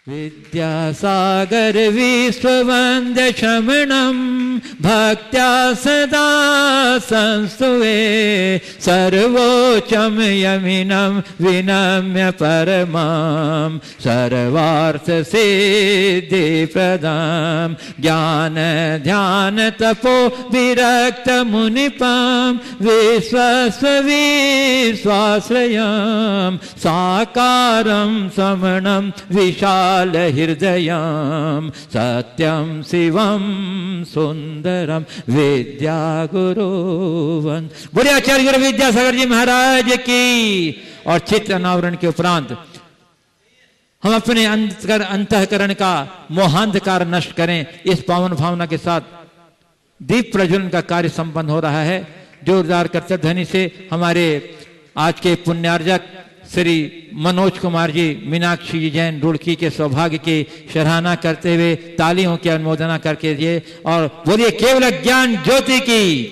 विद्यासागर विश्ववन्द्य शमणं भक्त्या सदा संस्तुवे सर्वोच्चं यमिनं विनम्य परमां सर्वार्थसिद्धिप्रदां ज्ञान ध्यान तपो विरक्त मुनिपां विश्वाश्रयं साकारं समणं विशाल हृदयं सत्यं शिवं सुंदरम विद्या गुरुवन। बोले आचार्य गुरु विद्यासागर जी महाराज की। और चित्त अनावरण के उपरांत हम अपने अंतःकरण का मोहांधकार नष्ट करें। इस पावन भावना के साथ दीप प्रज्वलन का कार्य संपन्न हो रहा है। जोरदार कर्तव्य ध्वनि से हमारे आज के पुण्यार्जक श्री मनोज कुमार जी मीनाक्षी जी जैन रुड़की के सौभाग्य की सराहना करते हुए तालियों की अनुमोदना करके दिए। और बोलिए केवल ज्ञान ज्योति की,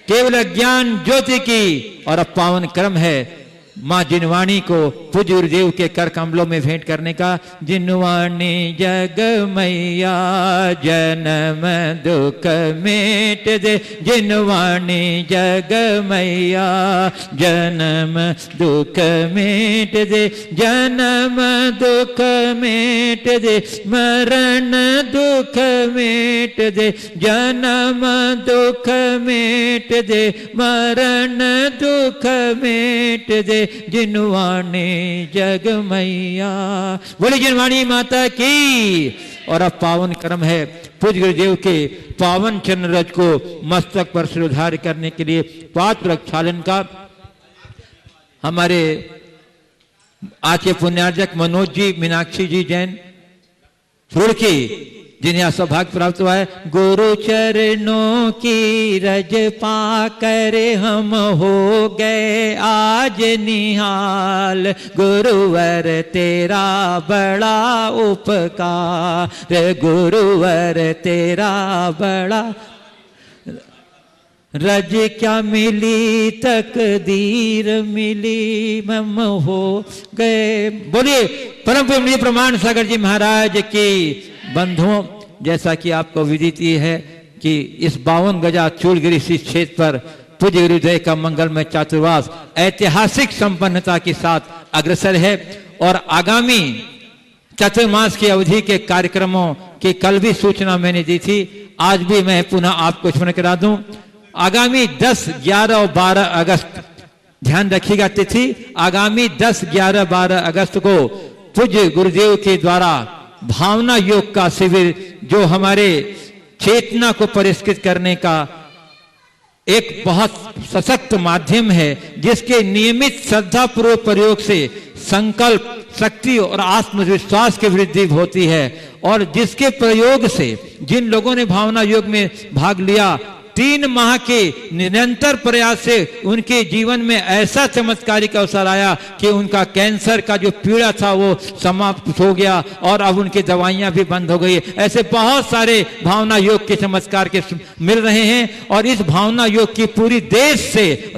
केवल ज्ञान ज्योति की। और अब पावन क्रम है माँ जिनवाणी को पूज्य गुरुदेव के कर कमलों में भेंट करने का। जिनवाणी जग मैया जन्म दुख मेट दे, जिनवाणी जग मैया जन्म दुख मेट दे, जन्म दुख मेट दे, मरण दुख मेट दे, जन्म दुख मेट दे, मरण दुख मेट दे, जिनवाणी जग मैया। बोले जिनवाणी माता की। और अब पावन क्रम है पूज्य गुरुदेव के पावन चरण रज को मस्तक पर सिरोधार्य करने के लिए पात्र प्रक्षालन का। हमारे आज के पुण्यार्जक मनोज जी मीनाक्षी जी जैन रुड़की जिन्हें सौभाग्य प्राप्त हुआ है। गुरु चरणों की रज पाकर हम हो गए आज निहाल, गुरुवर तेरा बड़ा उपकार, गुरुवर तेरा बड़ा। रज क्या मिली तकदीर मिली हम हो गए। बोलिए परम पूज्य प्रमाण सागर जी महाराज की। बंधुओं, जैसा कि आपको विदित है कि इस 52 गजा चूड़गिरी क्षेत्र पर पूज्य गुरुदेव का मंगलमय चातुर्मास ऐतिहासिक संपन्नता के साथ अग्रसर है। और आगामी चातुर्मास की अवधि के कार्यक्रमों की कल भी सूचना मैंने दी थी, आज भी मैं पुनः आपको स्मरण करा दूं। आगामी 10, 11 और 12 अगस्त ध्यान रखिएगा तिथि। आगामी 10, 11, 12 अगस्त को पूज्य गुरुदेव के द्वारा भावना योग का शिविर, जो हमारे चेतना को परिष्कृत करने का एक बहुत सशक्त माध्यम है, जिसके नियमित श्रद्धापूर्वक प्रयोग से संकल्प शक्ति और आत्मविश्वास की वृद्धि होती है। और जिसके प्रयोग से जिन लोगों ने भावना योग में भाग लिया, 3 माह के निरंतर प्रयास से उनके जीवन में ऐसा चमत्कारिक अवसर आया कि उनका कैंसर का जो पीड़ा था वो समाप्त हो गया और अब उनकी दवाइयां भी बंद हो गई। ऐसे बहुत सारे भावना योग के चमत्कार के मिल रहे हैं। और इस भावना योग की पूरी देश से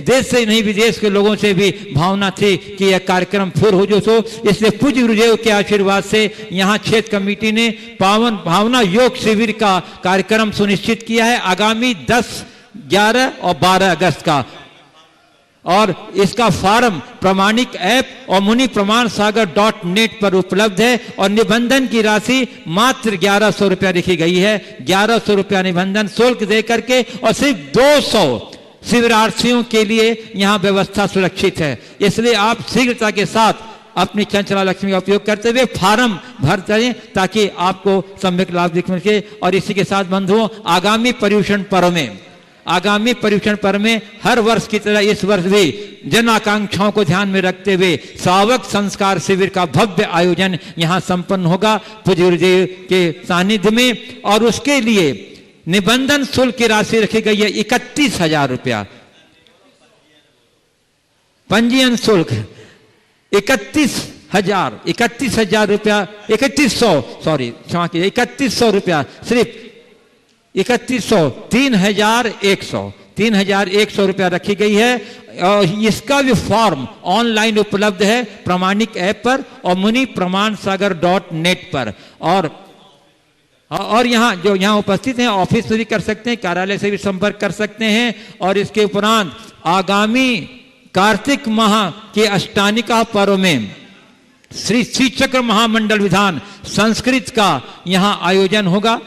नहीं विदेश के लोगों से भी भावना थी कि यह कार्यक्रम फिर हो जो सो। इसलिए पूज्य गुरुदेव के आशीर्वाद से यहाँ क्षेत्र कमेटी ने पावन भावना योग शिविर का कार्यक्रम सुनिश्चित किया है आगामी 10, 11 और 12 अगस्त का। और इसका फॉर्म प्रमाणिक ऐप और मुनि प्रमाण सागर.net पर उपलब्ध है। और निबंधन की राशि मात्र 1100 रुपया लिखी गई है। 1100 रुपया निबंधन शुल्क दे करके और सिर्फ 200 शिविरार्थियों के लिए यहाँ व्यवस्था सुरक्षित है। इसलिए आप शीघ्रता के साथ अपनी चंचला लक्ष्मी का उपयोग करते हुए फार्म भर करें ताकि आपको सम्यक लाभ दिख सके। और इसी के साथ बंधुओं, आगामी पर्युषण पर्व में हर वर्ष की तरह इस वर्ष भी जन आकांक्षाओं को ध्यान में रखते हुए श्रावक संस्कार शिविर का भव्य आयोजन यहाँ संपन्न होगा पूज्य गुरुदेव के सानिध्य में। और उसके लिए निबंधन शुल्क की राशि रखी गई है 31,000 रुपया। पंजीयन शुल्क 31,000 रुपया, 3100 रुपया, सिर्फ 3100, 3,100, 3100 रुपया रखी गई है। और इसका भी फॉर्म ऑनलाइन उपलब्ध है प्रामाणिक ऐप पर और मुनिप्रमाणसागर.net पर। और यहाँ जो यहाँ उपस्थित हैं ऑफिस से भी कर सकते हैं, कार्यालय से भी संपर्क कर सकते हैं। और इसके उपरांत आगामी कार्तिक माह के अष्टानिका पर्व में श्री चक्र महामंडल विधान संस्कृत का यहाँ आयोजन होगा।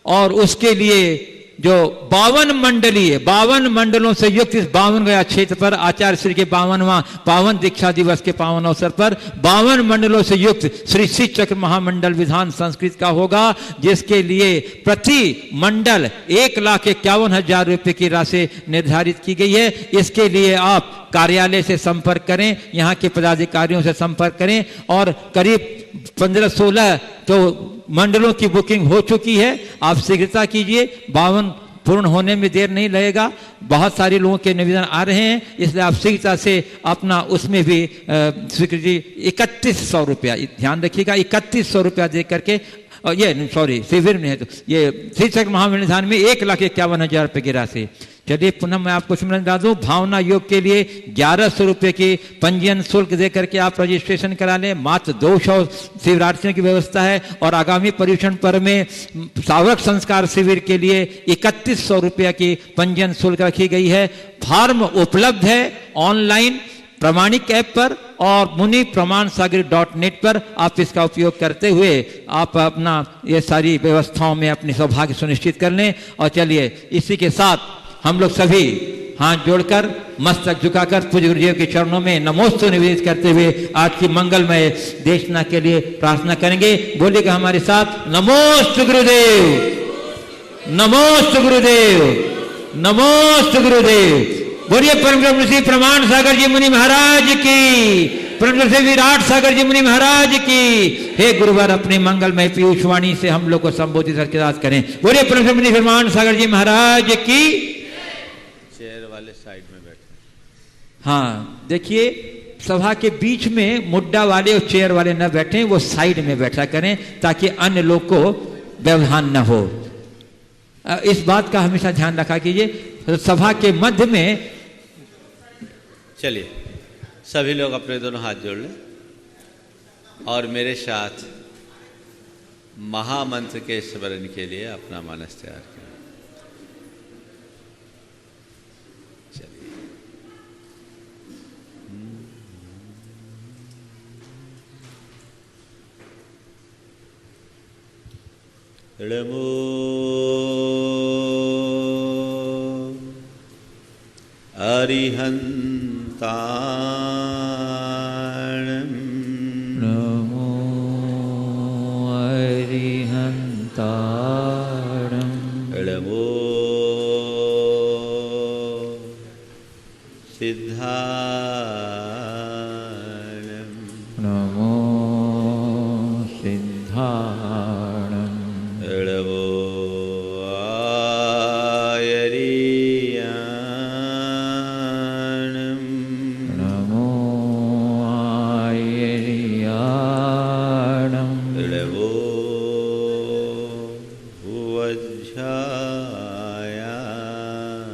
और उसके लिए जो 52 मंडलों से युक्त इस 52 क्षेत्र पर आचार्य श्री के 52वां पावन दीक्षा दिवस के पावन अवसर पर 52 मंडलों से युक्त श्री चक्र महामंडल विधान संस्कृत का होगा, जिसके लिए प्रति मंडल 1,51,000 रुपये की राशि निर्धारित की गई है। इसके लिए आप कार्यालय से संपर्क करें, यहाँ के पदाधिकारियों से संपर्क करें। और करीब 15-16 तो मंडलों की बुकिंग हो चुकी है, आप शीघ्रता कीजिए, 52 पूर्ण होने में देर नहीं लगेगा। बहुत सारे लोगों के निवेदन आ रहे हैं, इसलिए आप शीघ्रता से अपना उसमें भी स्वीकृति 3100 रुपया, ध्यान रखिएगा, 3100 रुपया दे करके, ये सॉरी शिविर में है तो ये श्री चक्र महामंडल विधान में 1,51,000 रुपये की राशि। चलिए पुनः मैं आपको स्मरण करा दूं, भावना योग के लिए 1100 रुपये की पंजीयन शुल्क दे करके आप रजिस्ट्रेशन करा लें। मात्र 200 शिविरार्थियों की व्यवस्था है। और आगामी पर्युषण पर्व में सावक संस्कार शिविर के लिए 3100 रुपये की पंजीयन शुल्क रखी गई है। फॉर्म उपलब्ध है ऑनलाइन प्रामाणिक ऐप पर और मुनिप्रमाणसागर.net पर। आप इसका उपयोग करते हुए आप अपना ये सारी व्यवस्थाओं में अपनी सौभाग्य सुनिश्चित कर लें। और चलिए इसी के साथ हम लोग सभी हाथ जोड़कर मस्तक झुकाकर पूज्य गुरुदेव के चरणों में नमोस्तु निवेदित करते हुए आज की मंगलमय देशना के लिए प्रार्थना करेंगे। बोलिएगा हमारे साथ, नमोस्तु गुरुदेव, नमोस्तु गुरुदेव, नमोस्तु गुरुदेव। बोलिए परम ब्रह्म श्री प्रमाण सागर जी मुनि महाराज की, परम श्री विराट सागर जी मुनि महाराज की। हे गुरुवर अपने मंगलमय पीयूष वाणी से हम लोग को संबोधित करके करें। बोलिए परम श्री मुनि प्रमाण सागर जी महाराज की। चेयर वाले साइड में बैठे। हाँ देखिए, सभा के बीच में मुड्डा वाले और चेयर वाले न बैठे, वो साइड में बैठा करें ताकि अन्य लोग को व्यवधान न हो। इस बात का हमेशा ध्यान रखा कीजिए। सभा के मध्य में चलिए सभी लोग अपने दोनों हाथ जोड़ लें और मेरे साथ महामंत्र के स्मरण के लिए अपना मनस तैयार करें। नमो अरिहन्ताणं, नमो अरिहन्ताणं, नमो सिद्धाणं, नमो सिद्धाणं, नमो आयर्याणं, नमो आयर्याणं, नमो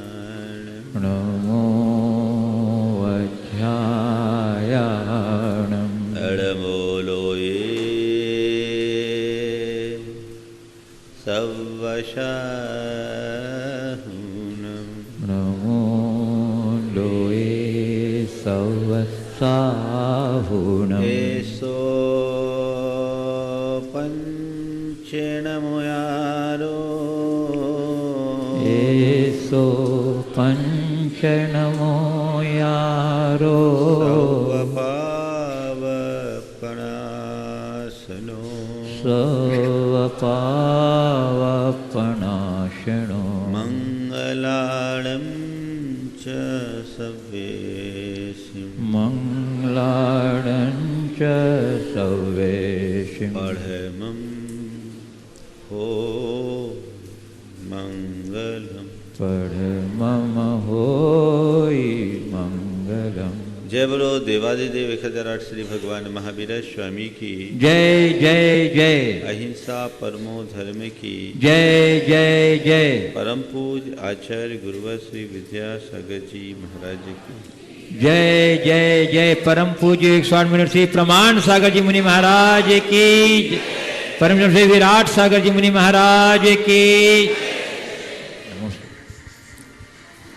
वज्रायाणं, नमो वज्रायाणं, नमो लोये सवशाहुनं, नमो लोये सवसाहुनं, एषो पञ्चनमयारो, एषो पञ्चनमो यारो, सर्वपावपणाशनो, सर्वपावपणाशनो, मङ्गलाणं च सव्येशिं, मङ्गलाणं च सव्येशिं, परमं हो मङ्गलम्, परमं होयि मङ्गलम्। जय बोलो देवादिदेव एकधराट श्री भगवान महावीर स्वामी की जय जय जय। अहिंसा परमो धर्म की जय जय जय। परम पूज आचार्य गुरुवर श्री विद्यासागर जी महाराज की जय जय जय। परम पूज्य स्वामी श्री प्रमाण सागर जी मुनि महाराज की। परम श्री विराट सागर जी मुनि महाराज की।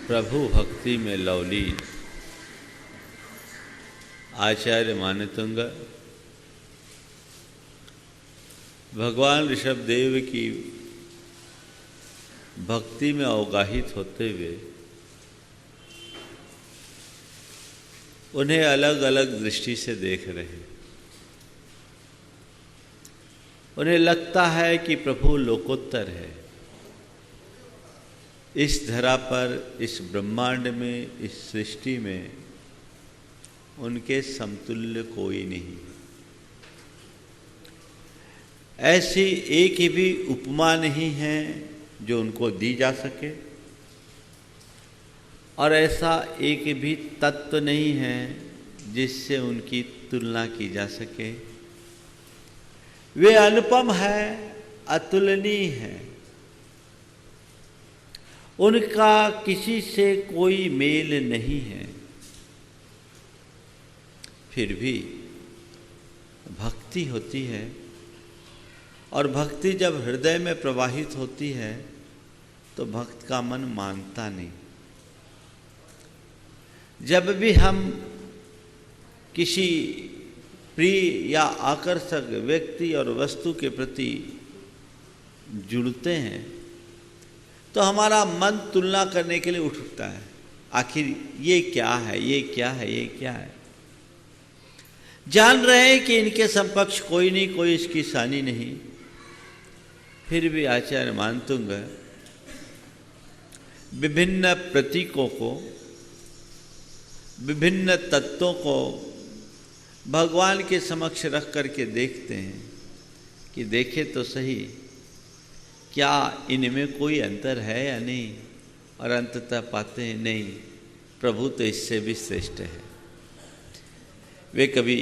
प्रभु भक्ति में लवली आचार्य मानतुंग भगवान ऋषभदेव की भक्ति में अवगाहित होते हुए उन्हें अलग अलग दृष्टि से देख रहे हैं। उन्हें लगता है कि प्रभु लोकोत्तर है, इस धरा पर, इस ब्रह्मांड में, इस सृष्टि में उनके समतुल्य कोई नहीं। ऐसी एक भी उपमा नहीं है जो उनको दी जा सके और ऐसा एक भी तत्व नहीं है जिससे उनकी तुलना की जा सके। वे अनुपम है, अतुलनीय है, उनका किसी से कोई मेल नहीं है। फिर भी भक्ति होती है और भक्ति जब हृदय में प्रवाहित होती है तो भक्त का मन मानता नहीं। जब भी हम किसी प्रिय या आकर्षक व्यक्ति और वस्तु के प्रति जुड़ते हैं तो हमारा मन तुलना करने के लिए उठ उठता है। आखिर ये क्या है, ये क्या है, ये क्या है। जान रहे हैं कि इनके समकक्ष कोई नहीं, कोई इसकी सानी नहीं, फिर भी आचार्य मानतुंग विभिन्न प्रतीकों को, विभिन्न तत्वों को भगवान के समक्ष रख करके देखते हैं कि देखे तो सही क्या इनमें कोई अंतर है या नहीं, और अंततः पाते हैं नहीं, प्रभु तो इससे भी श्रेष्ठ है। वे कभी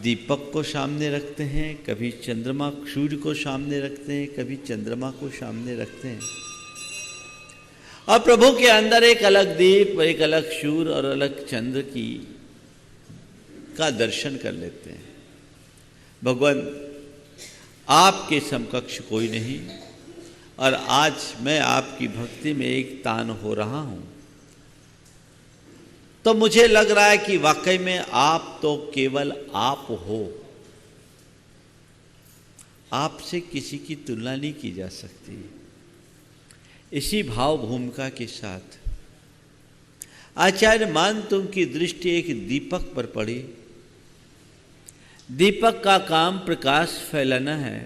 दीपक को सामने रखते हैं, कभी चंद्रमा सूर्य को सामने रखते हैं, कभी चंद्रमा को सामने रखते हैं, और प्रभु के अंदर एक अलग दीप, एक अलग सूर्य और अलग चंद्र का दर्शन कर लेते हैं। भगवान आपके समकक्ष कोई नहीं, और आज मैं आपकी भक्ति में एक तान हो रहा हूं तो मुझे लग रहा है कि वाकई में आप तो केवल आप हो, आपसे किसी की तुलना नहीं की जा सकती। इसी भाव भूमिका के साथ आचार्य मानतुंग की दृष्टि एक दीपक पर पड़ी। दीपक का काम प्रकाश फैलाना है,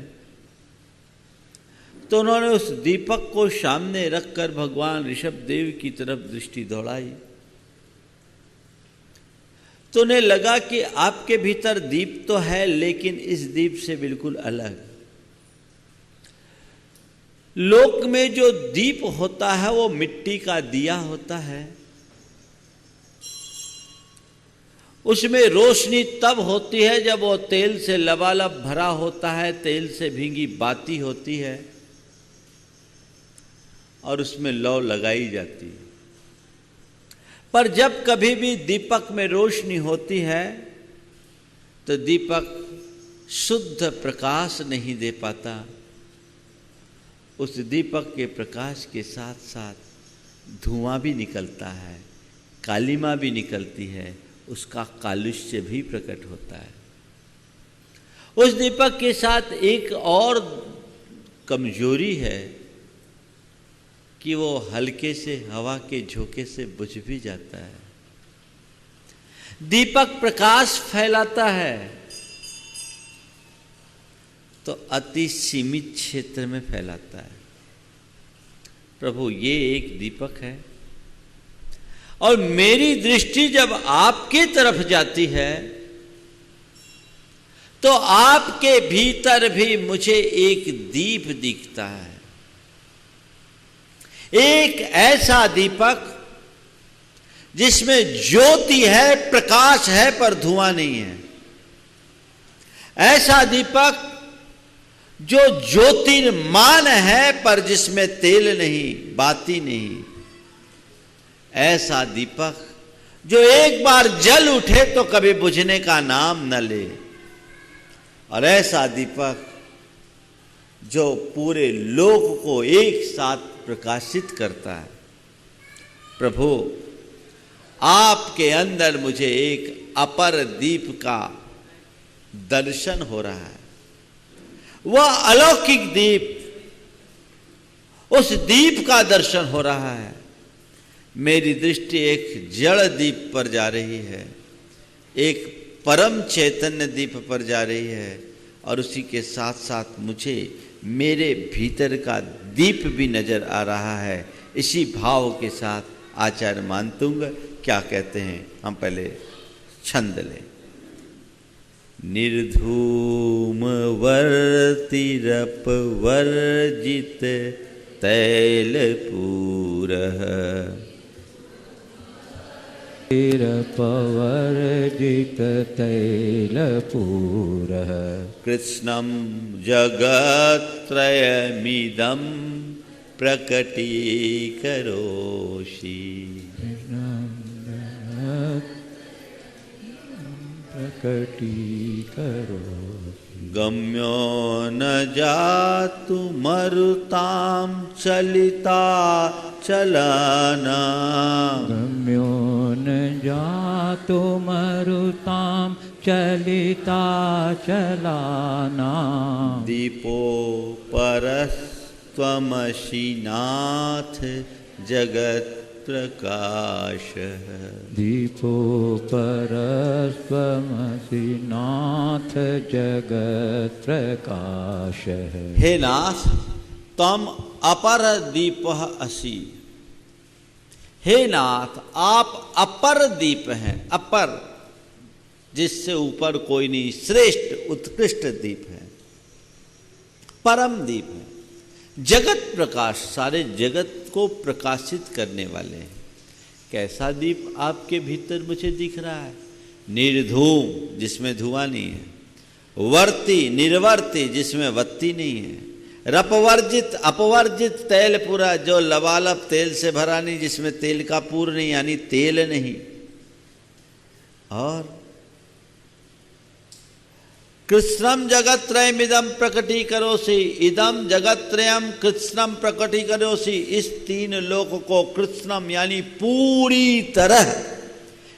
तो उन्होंने उस दीपक को सामने रखकर भगवान ऋषभदेव की तरफ दृष्टि दौड़ाई। तो उन्हें लगा कि आपके भीतर दीप तो है, लेकिन इस दीप से बिल्कुल अलग। लोक में जो दीप होता है वो मिट्टी का दिया होता है, उसमें रोशनी तब होती है जब वो तेल से लबालब भरा होता है, तेल से भींगी बाती होती है और उसमें लौ लगाई जाती है। पर जब कभी भी दीपक में रोशनी होती है तो दीपक शुद्ध प्रकाश नहीं दे पाता। उस दीपक के प्रकाश के साथ साथ धुआं भी निकलता है, कालिमा भी निकलती है, उसका कालुष्य भी प्रकट होता है। उस दीपक के साथ एक और कमजोरी है कि वो हल्के से हवा के झोंके से बुझ भी जाता है। दीपक प्रकाश फैलाता है तो अति सीमित क्षेत्र में फैलाता है। प्रभु ये एक दीपक है और मेरी दृष्टि जब आपके तरफ जाती है तो आपके भीतर भी मुझे एक दीप दिखता है, एक ऐसा दीपक जिसमें ज्योति है, प्रकाश है, पर धुआं नहीं है। ऐसा दीपक जो ज्योतिर्मान है पर जिसमें तेल नहीं, बाती नहीं। ऐसा दीपक जो एक बार जल उठे तो कभी बुझने का नाम न ले। और ऐसा दीपक जो पूरे लोक को एक साथ प्रकाशित करता है। प्रभु, आपके अंदर मुझे एक अपर दीप का दर्शन हो रहा है। वह अलौकिक दीप, उस दीप का दर्शन हो रहा है। मेरी दृष्टि एक जड़ दीप पर जा रही है, एक परम चैतन्य दीप पर जा रही है, और उसी के साथ साथ मुझे मेरे भीतर का दीप भी नजर आ रहा है। इसी भाव के साथ आचार्य मानतुंग क्या कहते हैं, हम पहले छंद लें। निर्धूम वर्तिरप वर्जित तैलपूरः पवर्जित तैलपूरः कृत्स्नं जगत्त्रयमिदं प्रकटीकरोषि गम्यो न जातु मरुतां चलिता चलाना गम्यो न जातु मरुतां चलिता चलाना दीपो परस्त्वमसि नाथ जगत् प्रकाश दीपो परस्त्वमसि नाथ जगत् प्रकाश। हे नाथ, तम अपर दीपः असि। हे नाथ, आप अपर दीप हैं। अपर जिससे ऊपर कोई नहीं, श्रेष्ठ उत्कृष्ट दीप है, परम दीप है, जगत प्रकाश, सारे जगत को प्रकाशित करने वाले हैं। कैसा दीप आपके भीतर मुझे दिख रहा है? निर्धूम, जिसमें धुआं नहीं है, वर्ती, निर्वर्ती, जिसमें वत्ती नहीं है, रपवर्जित, अपवर्जित तैल पूरा, जो लबालब तेल से भरा नहीं, जिसमें तेल का पूर नहीं, यानी तेल नहीं। और कृत्स्नम जगत्त्रयमिदं प्रकटीकरोषि, इदम जगत्त्रयम कृत्स्नम प्रकटीकरोषि। इस तीन लोक को कृत्स्नम यानी पूरी तरह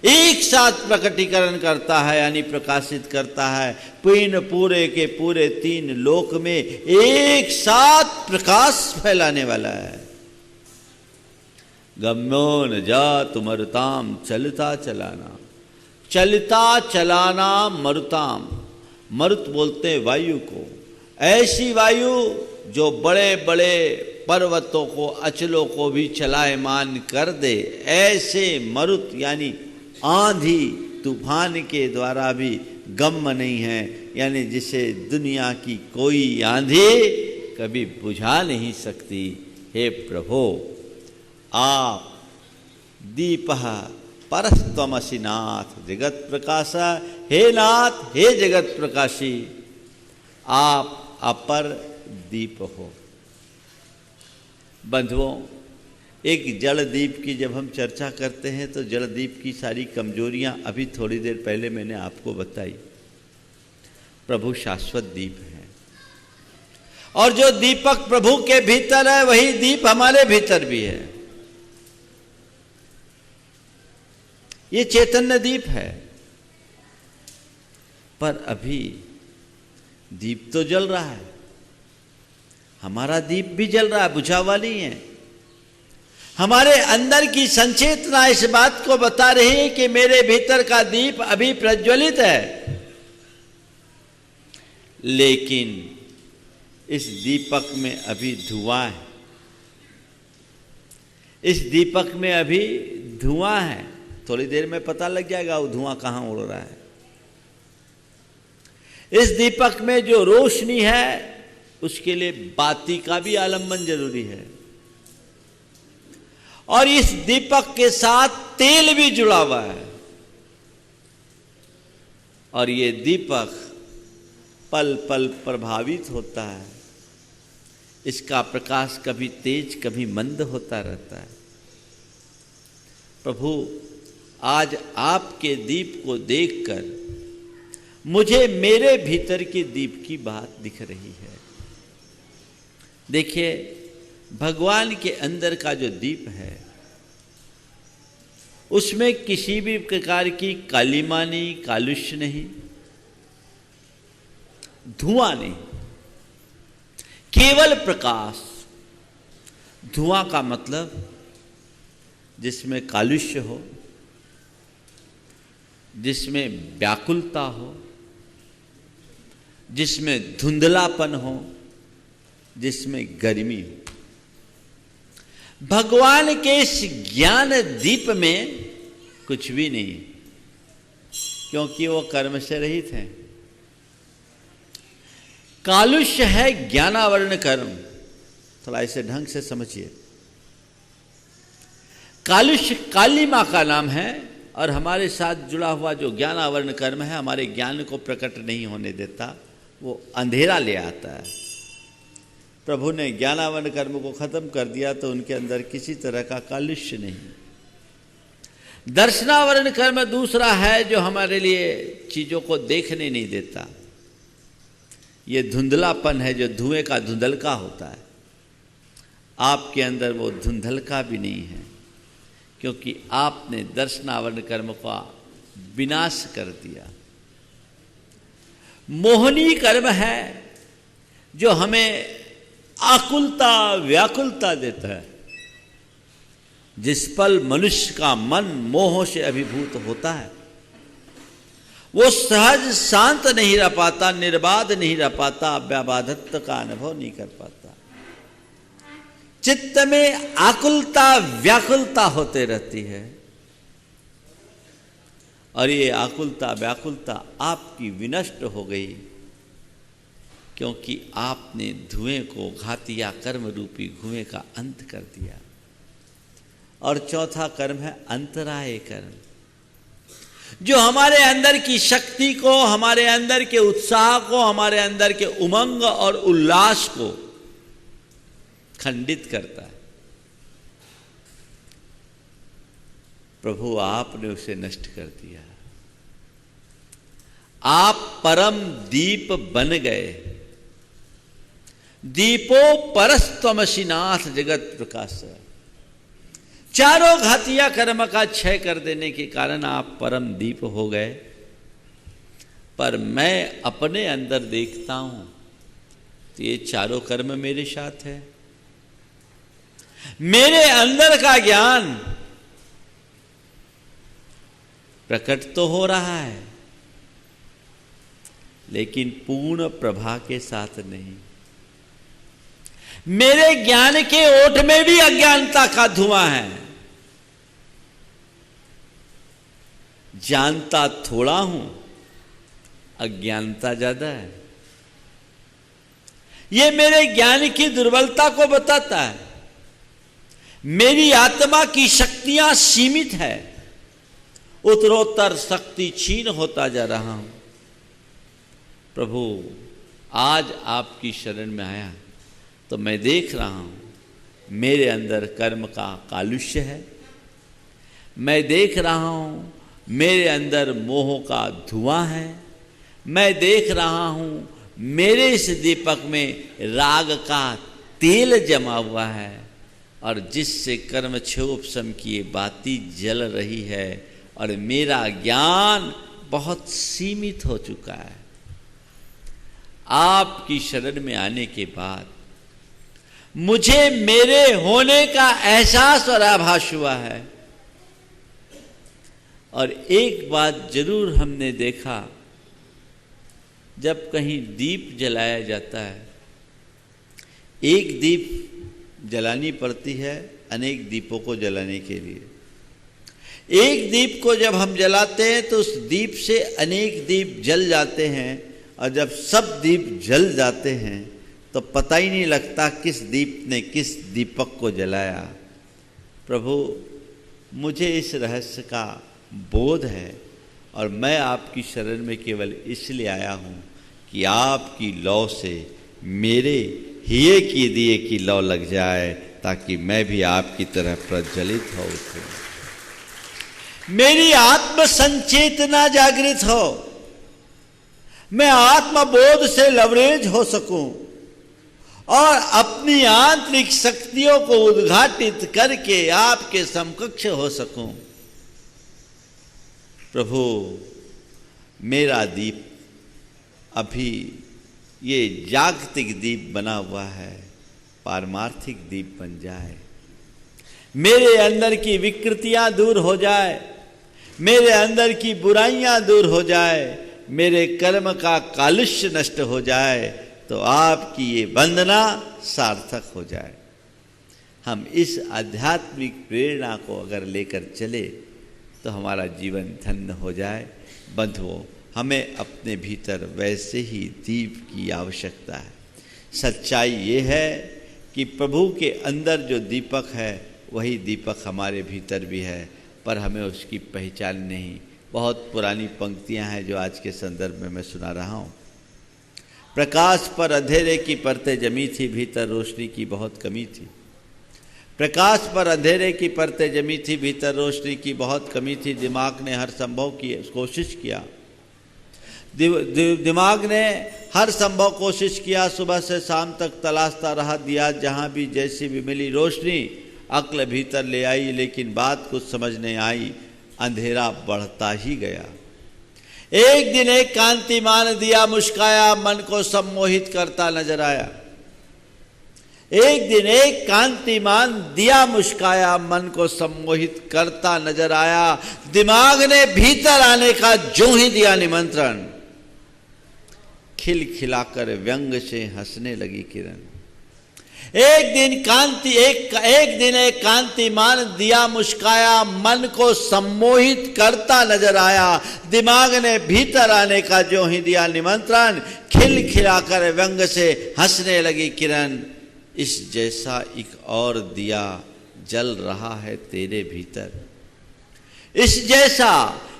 एक साथ प्रकटीकरण करता है, यानी प्रकाशित करता है। पूरे के पूरे तीन लोक में एक साथ प्रकाश फैलाने वाला है। गम्यो न जातु मरुताम चलता चलाना, चलता चलाना मरुताम। मरुत बोलते हैं वायु को, ऐसी वायु जो बड़े बड़े पर्वतों को, अचलों को भी चलायमान कर दे। ऐसे मरुत यानी आंधी तूफान के द्वारा भी गम नहीं है, यानी जिसे दुनिया की कोई आंधी कभी बुझा नहीं सकती। हे प्रभो, आप दीपः परस्त्वमसि नाथ जगत प्रकाशा। हे नाथ, हे जगत प्रकाशी, आप अपर दीप हो। बंधुओं, एक जल दीप की जब हम चर्चा करते हैं तो जल दीप की सारी कमजोरियां अभी थोड़ी देर पहले मैंने आपको बताई। प्रभु शाश्वत दीप है, और जो दीपक प्रभु के भीतर है वही दीप हमारे भीतर भी है। ये चैतन्य दीप है, पर अभी दीप तो जल रहा है, हमारा दीप भी जल रहा है, बुझा हुआ नहीं है। हमारे अंदर की संचेतना इस बात को बता रही है कि मेरे भीतर का दीप अभी प्रज्वलित है, लेकिन इस दीपक में अभी धुआं है। इस दीपक में अभी धुआं है। थोड़ी देर में पता लग जाएगा वो धुआं कहां उड़ रहा है। इस दीपक में जो रोशनी है उसके लिए बाती का भी आलम्बन जरूरी है, और इस दीपक के साथ तेल भी जुड़ा हुआ है, और ये दीपक पल पल प्रभावित होता है। इसका प्रकाश कभी तेज कभी मंद होता रहता है। प्रभु, आज आपके दीप को देखकर मुझे मेरे भीतर के दीप की बात दिख रही है। देखिए, भगवान के अंदर का जो दीप है उसमें किसी भी प्रकार की कालिमा नहीं, कालुष्य नहीं, धुआं नहीं, केवल प्रकाश। धुआं का मतलब जिसमें कालुष्य हो, जिसमें व्याकुलता हो, जिसमें धुंधलापन हो, जिसमें गर्मी हो। भगवान के इस ज्ञान दीप में कुछ भी नहीं, क्योंकि वो कर्म से रहित हैं। कालुष्य है ज्ञानावरण कर्म। थोड़ा इसे ढंग से समझिए। कालुष्य कालिमा का नाम है, और हमारे साथ जुड़ा हुआ जो ज्ञानावरण कर्म है हमारे ज्ञान को प्रकट नहीं होने देता, वो अंधेरा ले आता है। प्रभु ने ज्ञानावरण कर्म को खत्म कर दिया तो उनके अंदर किसी तरह का कालुष्य नहीं। दर्शनावरण कर्म दूसरा है जो हमारे लिए चीजों को देखने नहीं देता। ये धुंधलापन है जो धुएं का धुंधलका होता है। आपके अंदर वो धुंधलका भी नहीं है, क्योंकि आपने दर्शनावरण कर्म का विनाश कर दिया। मोहनी कर्म है जो हमें आकुलता व्याकुलता देता है। जिस पल मनुष्य का मन मोह से अभिभूत होता है वो सहज शांत नहीं रह पाता, निर्बाध नहीं रह पाता, व्याबाधत्व का अनुभव नहीं कर पाता। चित्त में आकुलता व्याकुलता होते रहती है, और ये आकुलता व्याकुलता आपकी विनष्ट हो गई, क्योंकि आपने धुएं को घातिया कर्म रूपी धुएं का अंत कर दिया। और चौथा कर्म है अंतराय कर्म, जो हमारे अंदर की शक्ति को, हमारे अंदर के उत्साह को, हमारे अंदर के उमंग और उल्लास को खंडित करता है। प्रभु, आपने उसे नष्ट कर दिया। आप परम दीप बन गए। दीपो परस्त्वमसि नाथ जगत प्रकाश। चारों घातिया कर्म का क्षय कर देने के कारण आप परम दीप हो गए। पर मैं अपने अंदर देखता हूं तो ये चारों कर्म मेरे साथ है। मेरे अंदर का ज्ञान प्रकट तो हो रहा है, लेकिन पूर्ण प्रभा के साथ नहीं। मेरे ज्ञान के ओठ में भी अज्ञानता का धुआं है। जानता थोड़ा हूं, अज्ञानता ज्यादा है। यह मेरे ज्ञान की दुर्बलता को बताता है। मेरी आत्मा की शक्तियां सीमित है, उत्तरोत्तर शक्ति क्षीण होता जा रहा हूं। प्रभु, आज आपकी शरण में आया तो मैं देख रहा हूं मेरे अंदर कर्म का कालुष्य है। मैं देख रहा हूं मेरे अंदर मोह का धुआं है। मैं देख रहा हूं मेरे इस दीपक में राग का तेल जमा हुआ है, और जिससे कर्म क्षोभसम की ये बाती जल रही है, और मेरा ज्ञान बहुत सीमित हो चुका है। आपकी शरण में आने के बाद मुझे मेरे होने का एहसास और आभास हुआ है। और एक बात जरूर हमने देखा, जब कहीं दीप जलाया जाता है, एक दीप जलानी पड़ती है अनेक दीपों को जलाने के लिए। एक दीप को जब हम जलाते हैं तो उस दीप से अनेक दीप जल जाते हैं, और जब सब दीप जल जाते हैं तो पता ही नहीं लगता किस दीप ने किस दीपक को जलाया। प्रभु मुझे इस रहस्य का बोध है और मैं आपकी शरण में केवल इसलिए आया हूँ कि आपकी लौ से मेरे हिये की दिए की लौ लग जाए, ताकि मैं भी आपकी तरह प्रज्वलित हो उठूं, मेरी आत्म संचेतना जागृत हो, मैं आत्मबोध से लवरेज हो सकूं और अपनी आंतरिक शक्तियों को उद्घाटित करके आपके समकक्ष हो सकूं। प्रभु मेरा दीप अभी ये जागतिक दीप बना हुआ है, पारमार्थिक दीप बन जाए, मेरे अंदर की विकृतियां दूर हो जाए, मेरे अंदर की बुराइयां दूर हो जाए, मेरे कर्म का कालुष्य नष्ट हो जाए, तो आपकी ये वंदना सार्थक हो जाए। हम इस आध्यात्मिक प्रेरणा को अगर लेकर चले तो हमारा जीवन धन्य हो जाए। बंधुओं, हमें अपने भीतर वैसे ही दीप की आवश्यकता है। सच्चाई ये है कि प्रभु के अंदर जो दीपक है वही दीपक हमारे भीतर भी है, पर हमें उसकी पहचान नहीं। बहुत पुरानी पंक्तियां हैं जो आज के संदर्भ में मैं सुना रहा हूँ। प्रकाश पर अंधेरे की परतें जमी थी, भीतर रोशनी की बहुत कमी थी। प्रकाश पर अंधेरे की परतें जमी थी, भीतर रोशनी की बहुत कमी थी। दिमाग ने हर संभव की कोशिश किया, दिमाग ने हर संभव कोशिश किया, सुबह से शाम तक तलाशता रहा दिया, जहाँ भी जैसी भी मिली रोशनी अक्ल भीतर ले आई, लेकिन बात कुछ समझ नहीं आई, अंधेरा बढ़ता ही गया। एक दिन एक कांतिमान दिया मुस्काया, मन को सम्मोहित करता नजर आया। एक दिन एक कांतिमान दिया मुस्काया, मन को सम्मोहित करता नजर आया। दिमाग ने भीतर आने का जो ही दिया निमंत्रण, खिलखिलाकर व्यंग से हंसने लगी किरण। एक दिन एक कांतिमान दिया मुस्काया, मन को सम्मोहित करता नजर आया। दिमाग ने भीतर आने का जो ही दिया निमंत्रण, खिलखिलाकर व्यंग से हंसने लगी किरण। इस जैसा एक और दिया जल रहा है तेरे भीतर, इस जैसा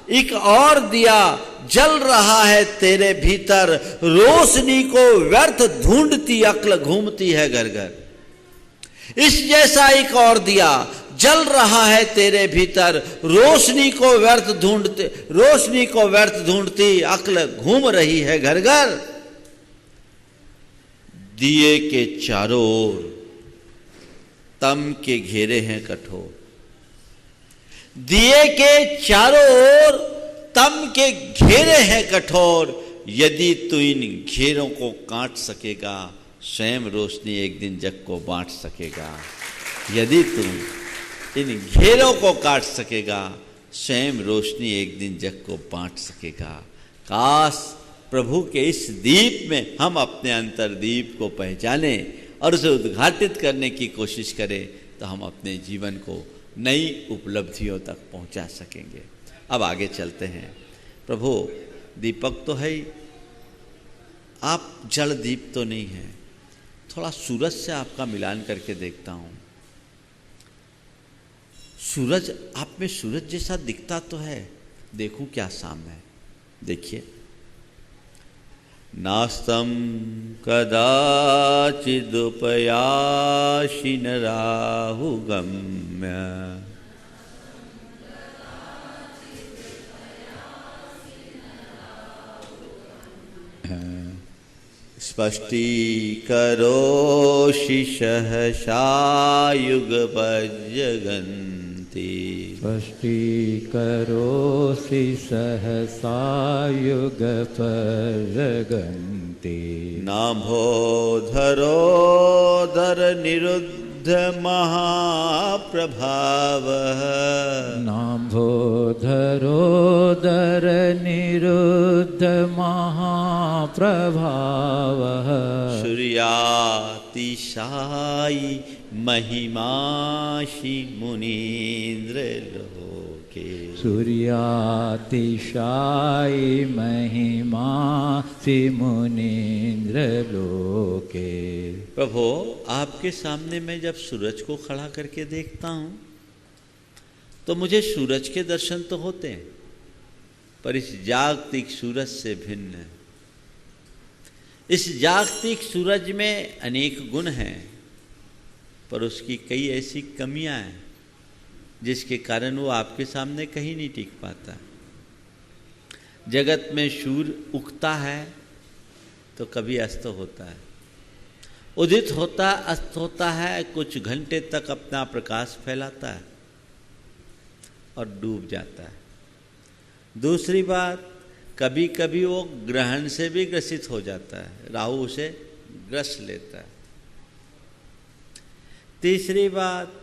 एक और दिया जल रहा है तेरे भीतर। रोशनी को व्यर्थ ढूंढती अक्ल घूमती है घर घर। इस जैसा एक और दिया जल रहा है तेरे भीतर, रोशनी को व्यर्थ ढूंढती अक्ल घूम रही है घर घर। दिए के चारों ओर तम के घेरे हैं कठोर, दिए के चारों ओर तम के घेरे हैं कठोर। यदि तू इन घेरों को काट सकेगा, स्वयं रोशनी एक दिन जग को बांट सकेगा। यदि तू इन घेरों को काट सकेगा, स्वयं रोशनी एक दिन जग को बांट सकेगा। काश प्रभु के इस दीप में हम अपने अंतर्दीप को पहचाने और उसे उद्घाटित करने की कोशिश करें, तो हम अपने जीवन को नई उपलब्धियों तक पहुंचा सकेंगे। अब आगे चलते हैं। प्रभु दीपक तो है ही, आप जल दीप तो नहीं है। थोड़ा सूरज से आपका मिलान करके देखता हूं। सूरज, आप में सूरज जैसा दिखता तो है, देखूं क्या सामने है। देखिए, नास्तं कदाचिदुपयासि न राहुगम्य, स्पष्टीकरोषि सहसा युगपज्जगन्ति, स्पष्टीकरोषि सहसा युगपज्जगन्ति। नाभोधरोदर निरुद्ध महाप्रभावः, नाभोधरोदर निरुद्ध महाप्रभावः। सूर्यातिशायी महिमासि मुनीन्द्र लोके, सूर्यातिशायी महिमासि मुनीन्द्र लोके। प्रभु आपके सामने मैं जब सूरज को खड़ा करके देखता हूँ तो मुझे सूरज के दर्शन तो होते हैं, पर इस जागतिक सूरज से भिन्न। इस जागतिक सूरज में अनेक गुण हैं, पर उसकी कई ऐसी कमियां हैं जिसके कारण वो आपके सामने कहीं नहीं टिक पाता। जगत में सूर्य उगता है तो कभी अस्त होता है, उदित होता अस्त होता है, कुछ घंटे तक अपना प्रकाश फैलाता है और डूब जाता है। दूसरी बात, कभी कभी वो ग्रहण से भी ग्रसित हो जाता है, राहु उसे ग्रस लेता है। तीसरी बात,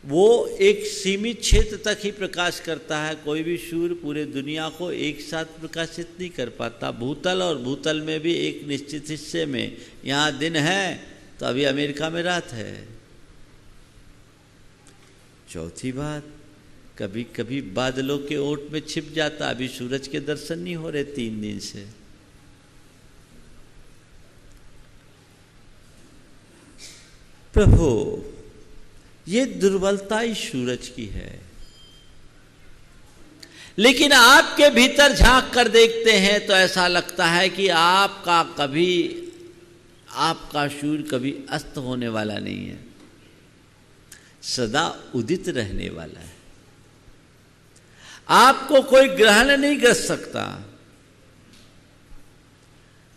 वो एक सीमित क्षेत्र तक ही प्रकाश करता है, कोई भी सूर्य पूरे दुनिया को एक साथ प्रकाशित नहीं कर पाता। भूतल और भूतल में भी एक निश्चित हिस्से में, यहाँ दिन है तो अभी अमेरिका में रात है। चौथी बात, कभी कभी बादलों के ओट में छिप जाता, अभी सूरज के दर्शन नहीं हो रहे 3 दिन से। प्रभु, ये दुर्बलता इस सूरज की है, लेकिन आपके भीतर झांक कर देखते हैं तो ऐसा लगता है कि आपका सूर्य कभी अस्त होने वाला नहीं है, सदा उदित रहने वाला है। आपको कोई ग्रहण नहीं ग्रस सकता।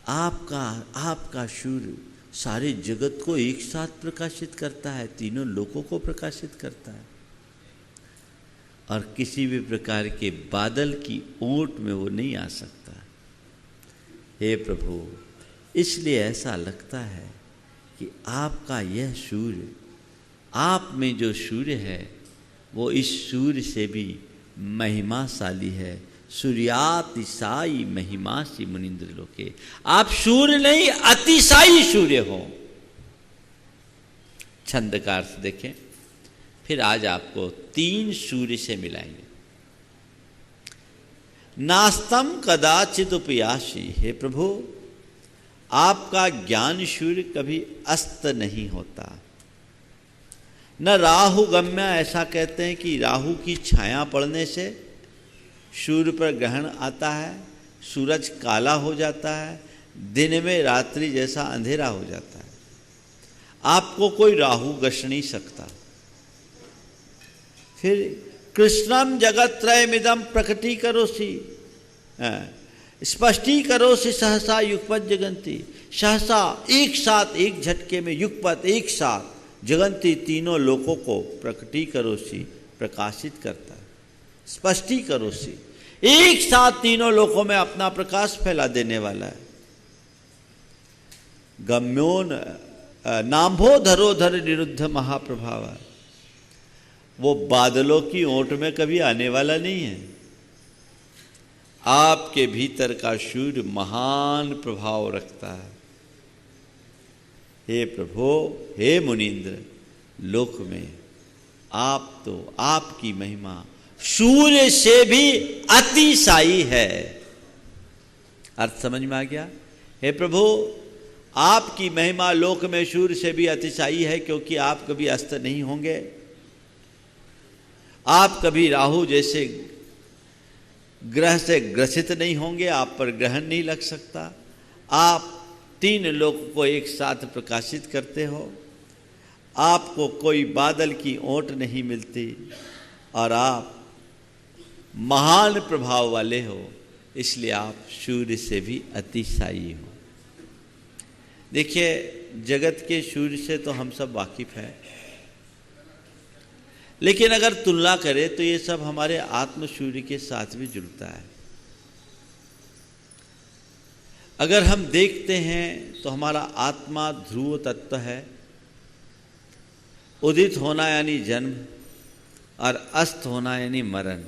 आपका सूर्य सारे जगत को एक साथ प्रकाशित करता है, तीनों लोकों को प्रकाशित करता है, और किसी भी प्रकार के बादल की ओट में वो नहीं आ सकता। हे प्रभु, इसलिए ऐसा लगता है कि आपका यह सूर्य, आप में जो सूर्य है वो इस सूर्य से भी महिमाशाली है। सूर्यातिशायी महिमासी मुनिंद्र लोके। आप सूर्य नहीं, अतिशायी सूर्य हो। छंद का अर्थ देखें, फिर आज आपको 3 सूर्य से मिलाएंगे। नास्तम कदाचित उपयासी। हे प्रभु, आपका ज्ञान सूर्य कभी अस्त नहीं होता। न राहु गम्य, ऐसा कहते हैं कि राहु की छाया पड़ने से सूर्य पर ग्रहण आता है, सूरज काला हो जाता है, दिन में रात्रि जैसा अंधेरा हो जाता है। आपको कोई राहु गश नहीं सकता। फिर कृष्णम जगत त्रयमिदं प्रकटीकरोसि, स्पष्टीकरोसि सहसा युगपत जगंती। सहसा एक साथ, एक झटके में, युगपत एक साथ जगंती, तीनों लोकों को प्रकटीकरोसि प्रकाशित करता है। स्पष्टीकरोसि, एक साथ तीनों लोकों में अपना प्रकाश फैला देने वाला है। गम्योन नाम्भो धरोधर निरुद्ध महाप्रभाव। वो बादलों की ओट में कभी आने वाला नहीं है। आपके भीतर का सूर्य महान प्रभाव रखता है। हे प्रभु, हे मुनीन्द्र, लोक में आप तो, आपकी महिमा सूर्य से भी अतिशायी है। अर्थ समझ में आ गया? हे प्रभु, आपकी महिमा लोक में सूर्य से भी अतिशायी है, क्योंकि आप कभी अस्त नहीं होंगे। आप कभी राहु जैसे ग्रह से ग्रसित नहीं होंगे, आप पर ग्रहण नहीं लग सकता। आप 3 लोक को एक साथ प्रकाशित करते हो। आपको कोई बादल की ओट नहीं मिलती, और आप महान प्रभाव वाले हो, इसलिए आप सूर्य से भी अतिशायी हो। देखिए, जगत के सूर्य से तो हम सब वाकिफ हैं, लेकिन अगर तुलना करें तो ये सब हमारे आत्म सूर्य के साथ भी जुड़ता है। अगर हम देखते हैं तो हमारा आत्मा ध्रुव तत्व है। उदित होना यानी जन्म, और अस्त होना यानी मरण।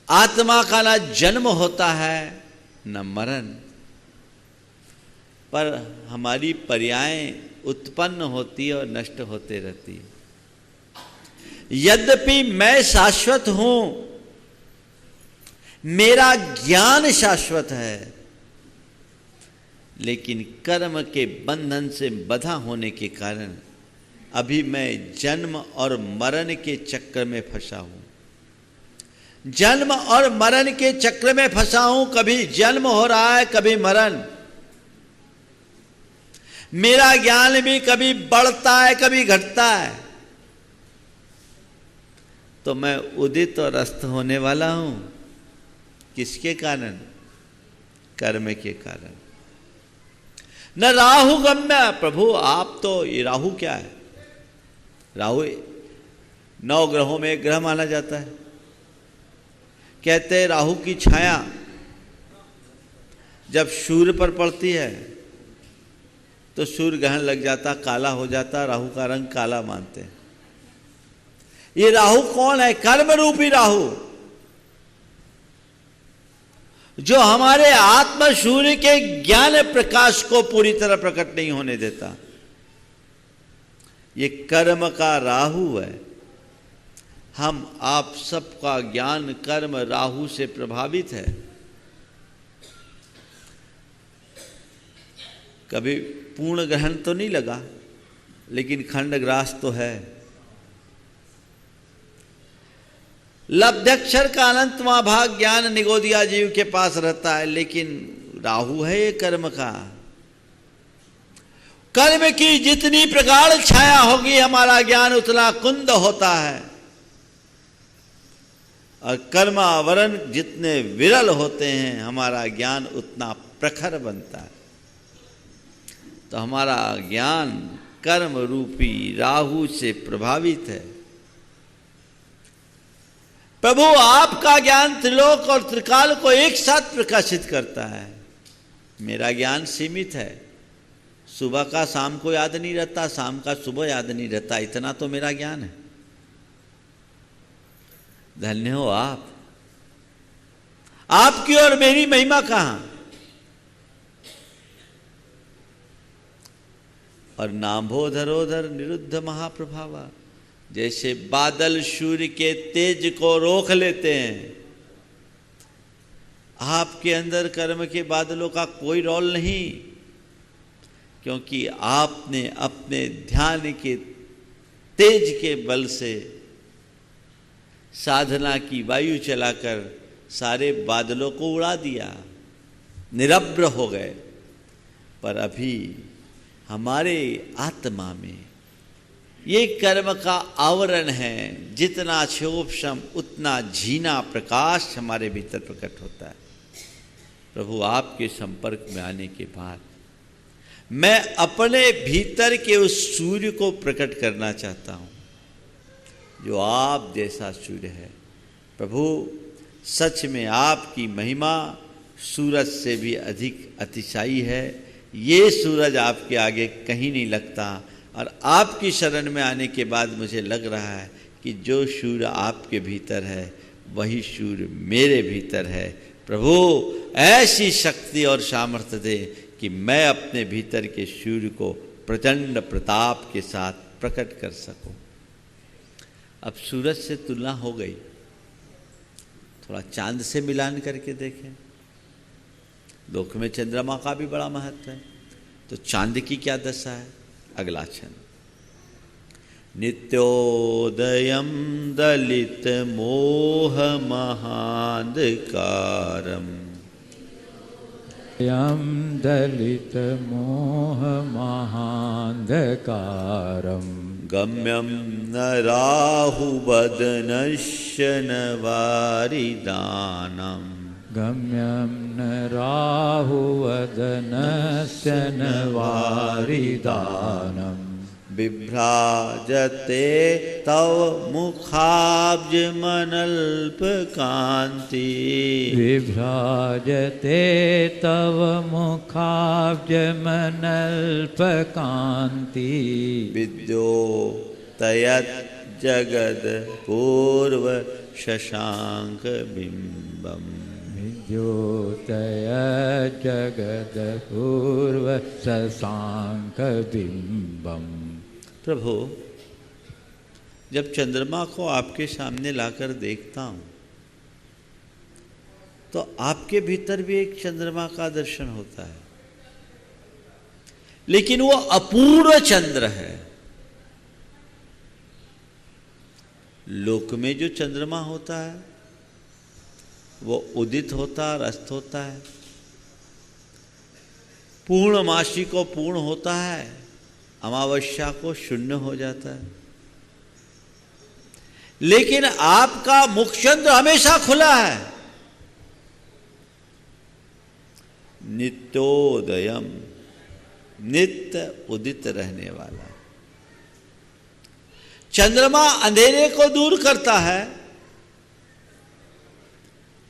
आत्मा का ना जन्म होता है न मरण, पर हमारी पर्यायें उत्पन्न होती और नष्ट होते रहती। यद्यपि मैं शाश्वत हूं, मेरा ज्ञान शाश्वत है, लेकिन कर्म के बंधन से बंधा होने के कारण अभी मैं जन्म और मरण के चक्र में फंसा हूं, जन्म और मरण के चक्र में फंसा हूं। कभी जन्म हो रहा है, कभी मरण। मेरा ज्ञान भी कभी बढ़ता है, कभी घटता है। तो मैं उदित और अस्त होने वाला हूं, किसके कारण? कर्म के कारण। न राहु गम्य, प्रभु आप तो, ये राहु क्या है? राहु 9 ग्रहों में एक ग्रह माना जाता है। कहते हैं राहु की छाया जब सूर्य पर पड़ती है तो सूर्य ग्रहण लग जाता, काला हो जाता, राहु का रंग काला मानते हैं। ये राहु कौन है? कर्म रूपी राहु, जो हमारे आत्म सूर्य के ज्ञान प्रकाश को पूरी तरह प्रकट नहीं होने देता। ये कर्म का राहु है। हम आप सबका ज्ञान कर्म राहु से प्रभावित है। कभी पूर्ण ग्रहण तो नहीं लगा, लेकिन खंडग्रास तो है। लब्ध्यक्षर का अनंतवा भाग ज्ञान निगोदिया जीव के पास रहता है, लेकिन राहु है ये कर्म का। कर्म की जितनी प्रगाढ़ छाया होगी, हमारा ज्ञान उतना कुंद होता है, और कर्मावरण जितने विरल होते हैं, हमारा ज्ञान उतना प्रखर बनता है। तो हमारा ज्ञान कर्म रूपी राहु से प्रभावित है। प्रभु आपका ज्ञान त्रिलोक और त्रिकाल को एक साथ प्रकाशित करता है। मेरा ज्ञान सीमित है, सुबह का शाम को याद नहीं रहता, शाम का सुबह याद नहीं रहता, इतना तो मेरा ज्ञान है। धन्य हो आप, आपकी और मेरी महिमा कहां? और नाभो धरोधर निरुद्ध महाप्रभावा, जैसे बादल सूर्य के तेज को रोक लेते हैं, आपके अंदर कर्म के बादलों का कोई रोल नहीं, क्योंकि आपने अपने ध्यान के तेज के बल से साधना की वायु चलाकर सारे बादलों को उड़ा दिया, निरभ्र हो गए। पर अभी हमारे आत्मा में ये कर्म का आवरण है, जितना क्षोभशम उतना झीना प्रकाश हमारे भीतर प्रकट होता है। प्रभु आपके संपर्क में आने के बाद मैं अपने भीतर के उस सूर्य को प्रकट करना चाहता हूँ, जो आप जैसा सूर्य है। प्रभु सच में आपकी महिमा सूरज से भी अधिक अतिशायी है। ये सूरज आपके आगे कहीं नहीं लगता, और आपकी शरण में आने के बाद मुझे लग रहा है कि जो सूर्य आपके भीतर है वही सूर्य मेरे भीतर है। प्रभु ऐसी शक्ति और सामर्थ्य दे कि मैं अपने भीतर के सूर्य को प्रचंड प्रताप के साथ प्रकट कर सकूं। अब सूरज से तुलना हो गई, थोड़ा चांद से मिलान करके देखें। लोक में चंद्रमा का भी बड़ा महत्व है, तो चांद की क्या दशा है? अगला क्षण नित्योदयम दलित मोह महांधकारम, यम दलित मोह महांधकारम, गम्यम न राहुवदनश्य नवारिदानम, गम्यम न राहुवदनस्य नवारिदानम, बिभ्राजते तव मुखाब्जमनल्पकान्ति, विभ्राजते तव मुखाब्जमनल्पकान्ति, विद्योतयत् जगद पूर्व शशांक बिंबम, विद्योतय जगद पूर्व शशांक बिंबम। प्रभु जब चंद्रमा को आपके सामने लाकर देखता हूं तो आपके भीतर भी एक चंद्रमा का दर्शन होता है, लेकिन वो अपूर्व चंद्र है। लोक में जो चंद्रमा होता है वो उदित होता है और अस्त होता है, पूर्णमासी को पूर्ण होता है, अमावस्या को शून्य हो जाता है। लेकिन आपका मुखचंद्र हमेशा खुला है, नित्योदयम, नित्य उदित रहने वाला। चंद्रमा अंधेरे को दूर करता है,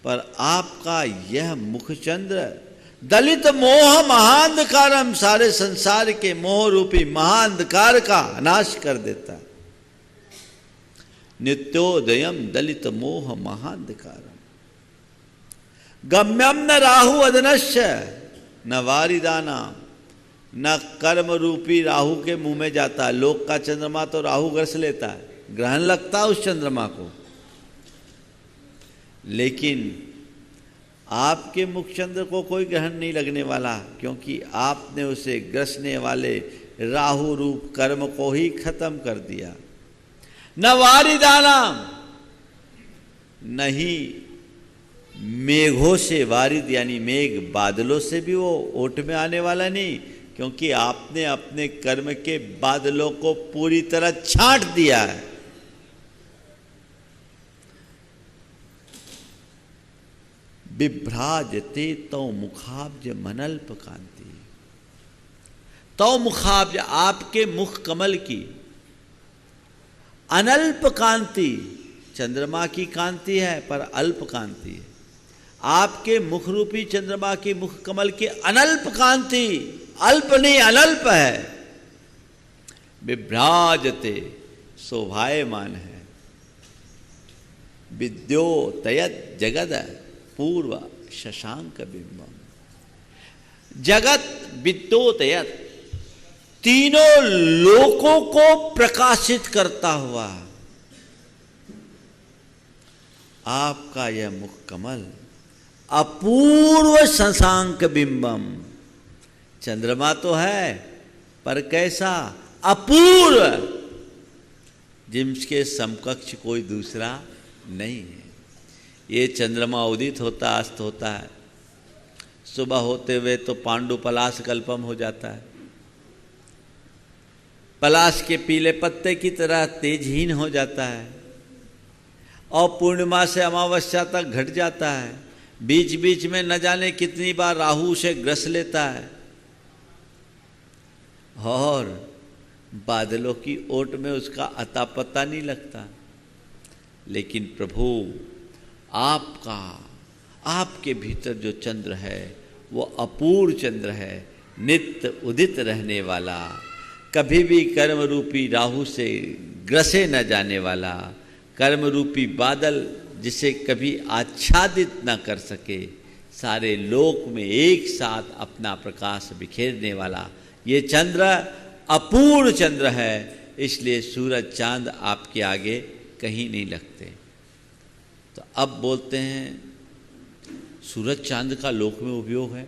पर आपका यह मुखचंद्र दलित मोह महांधकारम, सारे संसार के मोह रूपी महांधकार का नाश कर देता है। नित्योदयम दलित मोह महांधकारम, गम्यम न राहु अदनश्य न वारिदाना, न कर्म रूपी राहु के मुंह में जाता है। लोक का चंद्रमा तो राहु ग्रस लेता है, ग्रहण लगता है उस चंद्रमा को, लेकिन आपके मुखचंद्र को कोई ग्रहण नहीं लगने वाला, क्योंकि आपने उसे ग्रसने वाले राहु रूप कर्म को ही खत्म कर दिया। न वारिदाना, नहीं मेघों से, वारिद यानी मेघ, बादलों से भी वो ओट में आने वाला नहीं, क्योंकि आपने अपने कर्म के बादलों को पूरी तरह छांट दिया है। बिभ्राजते तौ मुखाब्ज मनल्प कांति, तौ मुखाब्ज आपके मुख कमल की अनल्प कांति, चंद्रमा की कांति है पर अल्प कांति है। आपके मुख रूपी चंद्रमा की मुख कमल की अनल्प कांति, अल्प नहीं अनल्प है। विभ्राजते, शोभायमान है। विद्योतयत जगद पूर्व शशांक बिंबम, जगत विद्योतयत, तीनों लोकों को प्रकाशित करता हुआ आपका यह मुख कमल अपूर्व शशांक बिंबम, चंद्रमा तो है पर कैसा? अपूर्व, जिसके समकक्ष कोई दूसरा नहीं है। ये चंद्रमा उदित होता अस्त होता है, सुबह होते हुए तो पांडु पलाश कल्पम हो जाता है, पलाश के पीले पत्ते की तरह तेजहीन हो जाता है, और पूर्णिमा से अमावस्या तक घट जाता है। बीच बीच में न जाने कितनी बार राहु उसे ग्रस लेता है, और बादलों की ओट में उसका अता पता नहीं लगता। लेकिन प्रभु आपका, आपके भीतर जो चंद्र है वो अपूर्व चंद्र है, नित्य उदित रहने वाला, कभी भी कर्म रूपी राहु से ग्रसे न जाने वाला, कर्म रूपी बादल जिसे कभी आच्छादित न कर सके, सारे लोक में एक साथ अपना प्रकाश बिखेरने वाला ये चंद्र अपूर्व चंद्र है। इसलिए सूरज चांद आपके आगे कहीं नहीं लगते। तो अब बोलते हैं सूरज चांद का लोक में उपयोग है,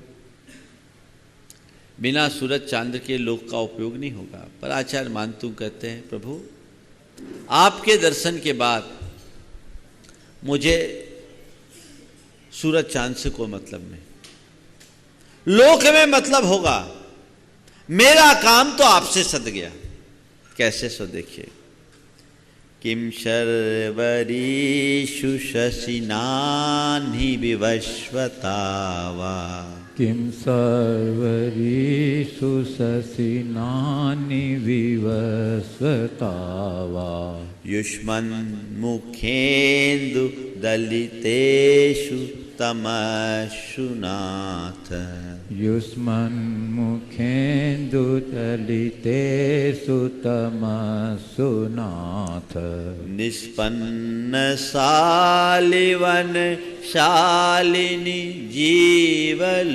बिना सूरज चांद के लोक का उपयोग नहीं होगा। पर आचार्य मानतु कहते हैं प्रभु आपके दर्शन के बाद मुझे सूरज चांद से कोई मतलब नहीं, लोक में मतलब होगा। मेरा काम तो आपसे सद गया। कैसे सो देखिए, किम शर्वरीषु शशिनानि विवस्वता वा, किम सर्वरीषु शशिनानि विवस्वता वा, युष्मन्मुखेन्दु दलितेषु तमस्सु नाथ, युष्मन्मुखेन्दु दलितेषु तमस्सु नाथ, निष्पन्नशालिवन शालिनी जीवलोके,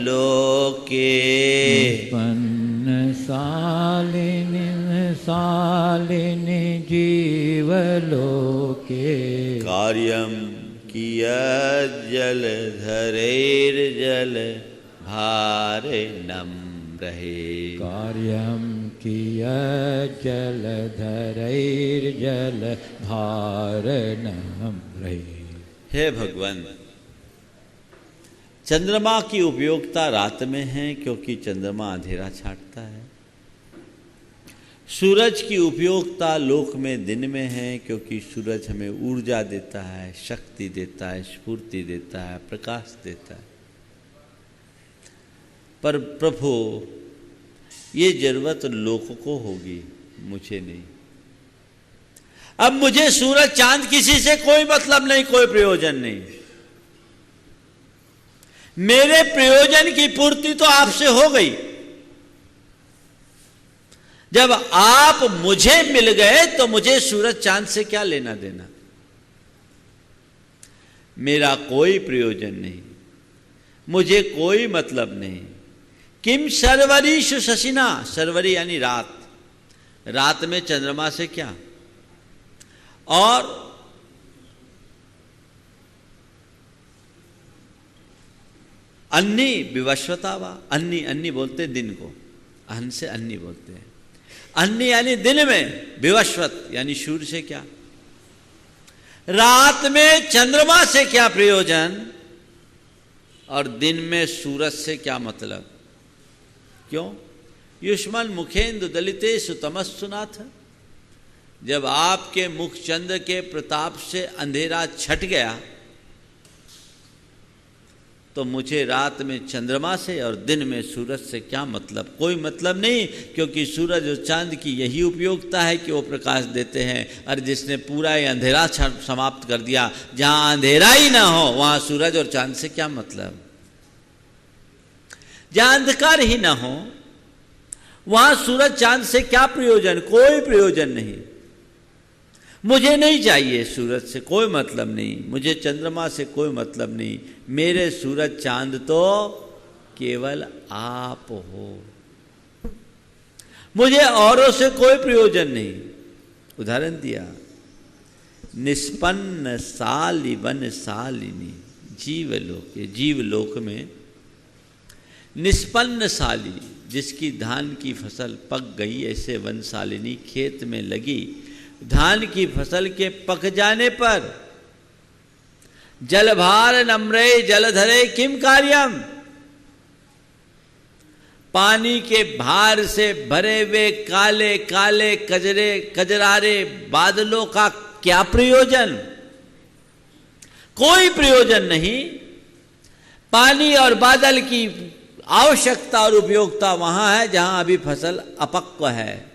निष्पन्नशालिनी शालिनी जीवलोके, कार्यं कियज्जलधरैर्जल भारेणं रहे। कार्यम किय जलधरैर्जल धारणम रहे। हे भगवान, चंद्रमा की उपयोगिता रात में है क्योंकि चंद्रमा अंधेरा छाटता है। सूरज की उपयोगिता लोक में दिन में है क्योंकि सूरज हमें ऊर्जा देता है, शक्ति देता है, स्फूर्ति देता है, प्रकाश देता है। पर प्रभु, ये जरूरत लोक को होगी, मुझे नहीं। अब मुझे सूरज चांद किसी से कोई मतलब नहीं, कोई प्रयोजन नहीं। मेरे प्रयोजन की पूर्ति तो आपसे हो गई। जब आप मुझे मिल गए तो मुझे सूरज चांद से क्या लेना देना। मेरा कोई प्रयोजन नहीं, मुझे कोई मतलब नहीं। किम सर्वरीषु शशिना, सर्वरी यानी रात, रात में चंद्रमा से क्या। और अन्नी विवस्वता वा, अन्नी अन्नी बोलते दिन को, अहन से अन्नी बोलते हैं। अन्नी यानी दिन में, विवस्वत यानी सूर्य से क्या। रात में चंद्रमा से क्या प्रयोजन और दिन में सूरज से क्या मतलब। क्यों? युष्मन मुखेंदु दलिते सुतमस्सुनाथ। जब आपके मुख चंद्र के प्रताप से अंधेरा छट गया तो मुझे रात में चंद्रमा से और दिन में सूरज से क्या मतलब। कोई मतलब नहीं, क्योंकि सूरज और चांद की यही उपयोगिता है कि वो प्रकाश देते हैं। और जिसने पूरा ये अंधेरा समाप्त कर दिया, जहां अंधेरा ही ना हो वहां सूरज और चांद से क्या मतलब। जहां अंधकार ही ना हो वहां सूरज चांद से क्या प्रयोजन, कोई प्रयोजन नहीं। मुझे नहीं चाहिए सूरज से कोई मतलब नहीं, मुझे चंद्रमा से कोई मतलब नहीं। मेरे सूरज चांद तो केवल आप हो, मुझे औरों से कोई प्रयोजन नहीं। उदाहरण दिया, निष्पन्न साली वन सालिनी। जीवलोक, जीवलोक में निष्पन्न साली, जिसकी धान की फसल पक गई, ऐसे वनशालिनी खेत में लगी। धान की फसल के पक जाने पर जलभार नम्रे जलधरे किम कार्यम। पानी के भार से भरे हुए काले काले कजरारे बादलों का क्या प्रयोजन। कोई प्रयोजन नहीं। पानी और बादल की आवश्यकता और उपयोगिता वहां है जहां अभी फसल अपक्व है।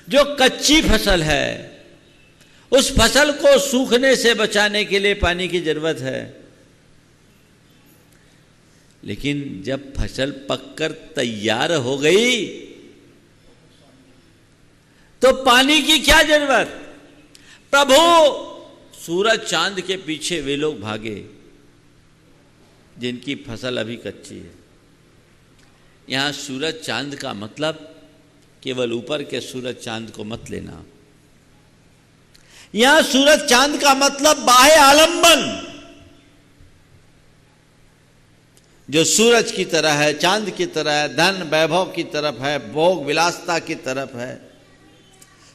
जो कच्ची फसल है उस फसल को सूखने से बचाने के लिए पानी की जरूरत है। लेकिन जब फसल पककर तैयार हो गई तो पानी की क्या जरूरत। प्रभु, सूरज चांद के पीछे वे लोग भागे जिनकी फसल अभी कच्ची है। यहां सूरज चांद का मतलब केवल ऊपर के सूरज चांद को मत लेना। यहां सूरज चांद का मतलब बाह्य आलंबन, जो सूरज की तरह है, चांद की तरह है, धन वैभव की तरफ है, भोग विलासता की तरफ है,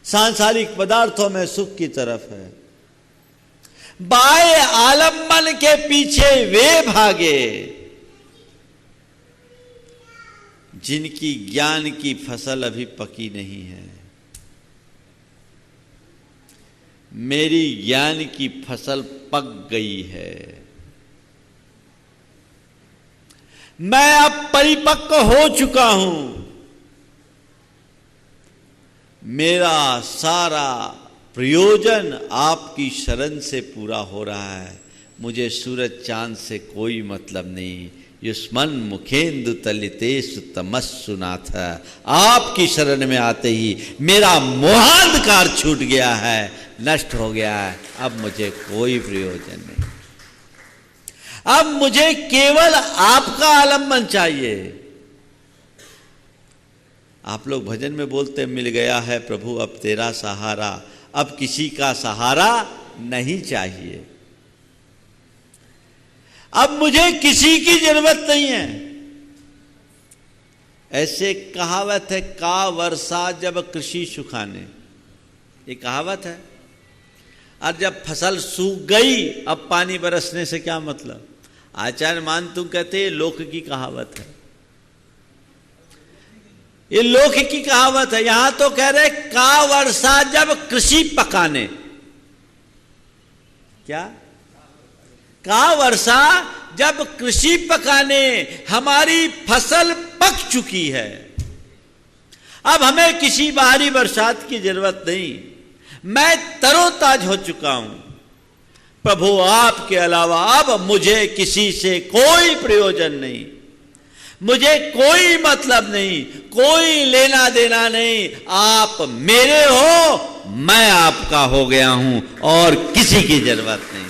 सांसारिक पदार्थों में सुख की तरफ है। बाह्य आलंबन के पीछे वे भागे जिनकी ज्ञान की फसल अभी पकी नहीं है। मेरी ज्ञान की फसल पक गई है। मैं अब परिपक्व हो चुका हूं। मेरा सारा प्रयोजन आपकी शरण से पूरा हो रहा है। मुझे सूरज चांद से कोई मतलब नहीं। युष्मन मुखेंदु तलितेषु तमस्सुनाथ। आपकी शरण में आते ही मेरा मोहांधकार छूट गया है, नष्ट हो गया है। अब मुझे कोई प्रयोजन नहीं। अब मुझे केवल आपका आलंबन चाहिए। आप लोग भजन में बोलते, मिल गया है प्रभु अब तेरा सहारा, अब किसी का सहारा नहीं चाहिए। अब मुझे किसी की जरूरत नहीं है। ऐसे कहावत है, का वर्षा जब कृषि सुखाने, ये कहावत है। और जब फसल सूख गई अब पानी बरसने से क्या मतलब। आचार्य मानतु कहते हैं लोक की कहावत है, ये लोक की कहावत है। यहां तो कह रहे का वर्षा जब कृषि पकाने, क्या का वर्षा जब कृषि पकाने, हमारी फसल पक चुकी है, अब हमें किसी बाहरी बरसात की जरूरत नहीं, मैं तरोताज हो चुका हूं प्रभु, आपके अलावा अब मुझे किसी से कोई प्रयोजन नहीं, मुझे कोई मतलब नहीं, कोई लेना देना नहीं, आप मेरे हो, मैं आपका हो गया हूं और किसी की जरूरत नहीं।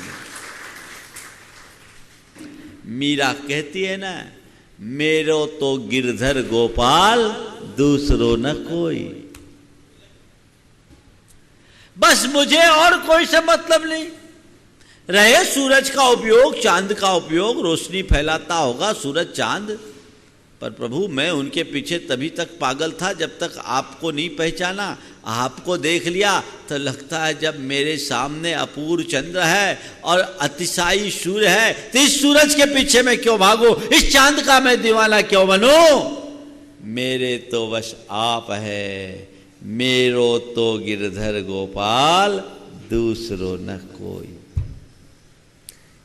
मीरा कहती है ना, मेरो तो गिरधर गोपाल दूसरो न कोई, बस मुझे और कोई से मतलब नहीं। रहे सूरज का उपयोग, चांद का उपयोग, रोशनी फैलाता होगा सूरज चांद, पर प्रभु मैं उनके पीछे तभी तक पागल था जब तक आपको नहीं पहचाना। आपको देख लिया तो लगता है जब मेरे सामने अपूर्व चंद्र है और अतिशायी सूर्य है तो इस सूरज के पीछे मैं क्यों भागूं, इस चांद का मैं दीवाना क्यों बनूं। मेरे तो बस आप है, मेरो तो गिरधर गोपाल दूसरो न कोई।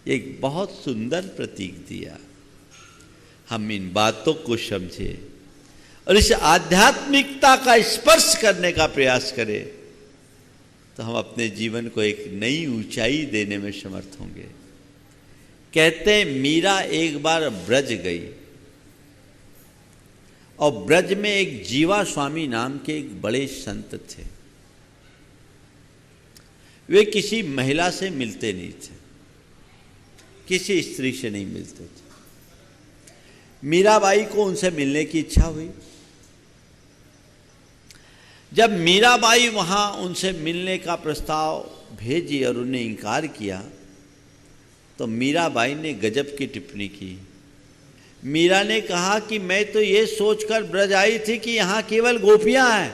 एक बहुत सुंदर प्रतीक दिया, हम इन बातों को समझे और इस आध्यात्मिकता का स्पर्श करने का प्रयास करें तो हम अपने जीवन को एक नई ऊंचाई देने में समर्थ होंगे। कहते हैं मीरा एक बार ब्रज गई और ब्रज में एक जीवा स्वामी नाम के एक बड़े संत थे। वे किसी महिला से मिलते नहीं थे, किसी स्त्री से नहीं मिलते थे। मीराबाई को उनसे मिलने की इच्छा हुई। जब मीराबाई वहां उनसे मिलने का प्रस्ताव भेजी और उन्हें इनकार किया तो मीराबाई ने गजब की टिप्पणी की। मीरा ने कहा कि मैं तो ये सोचकर ब्रज आई थी कि यहां केवल गोपियां हैं,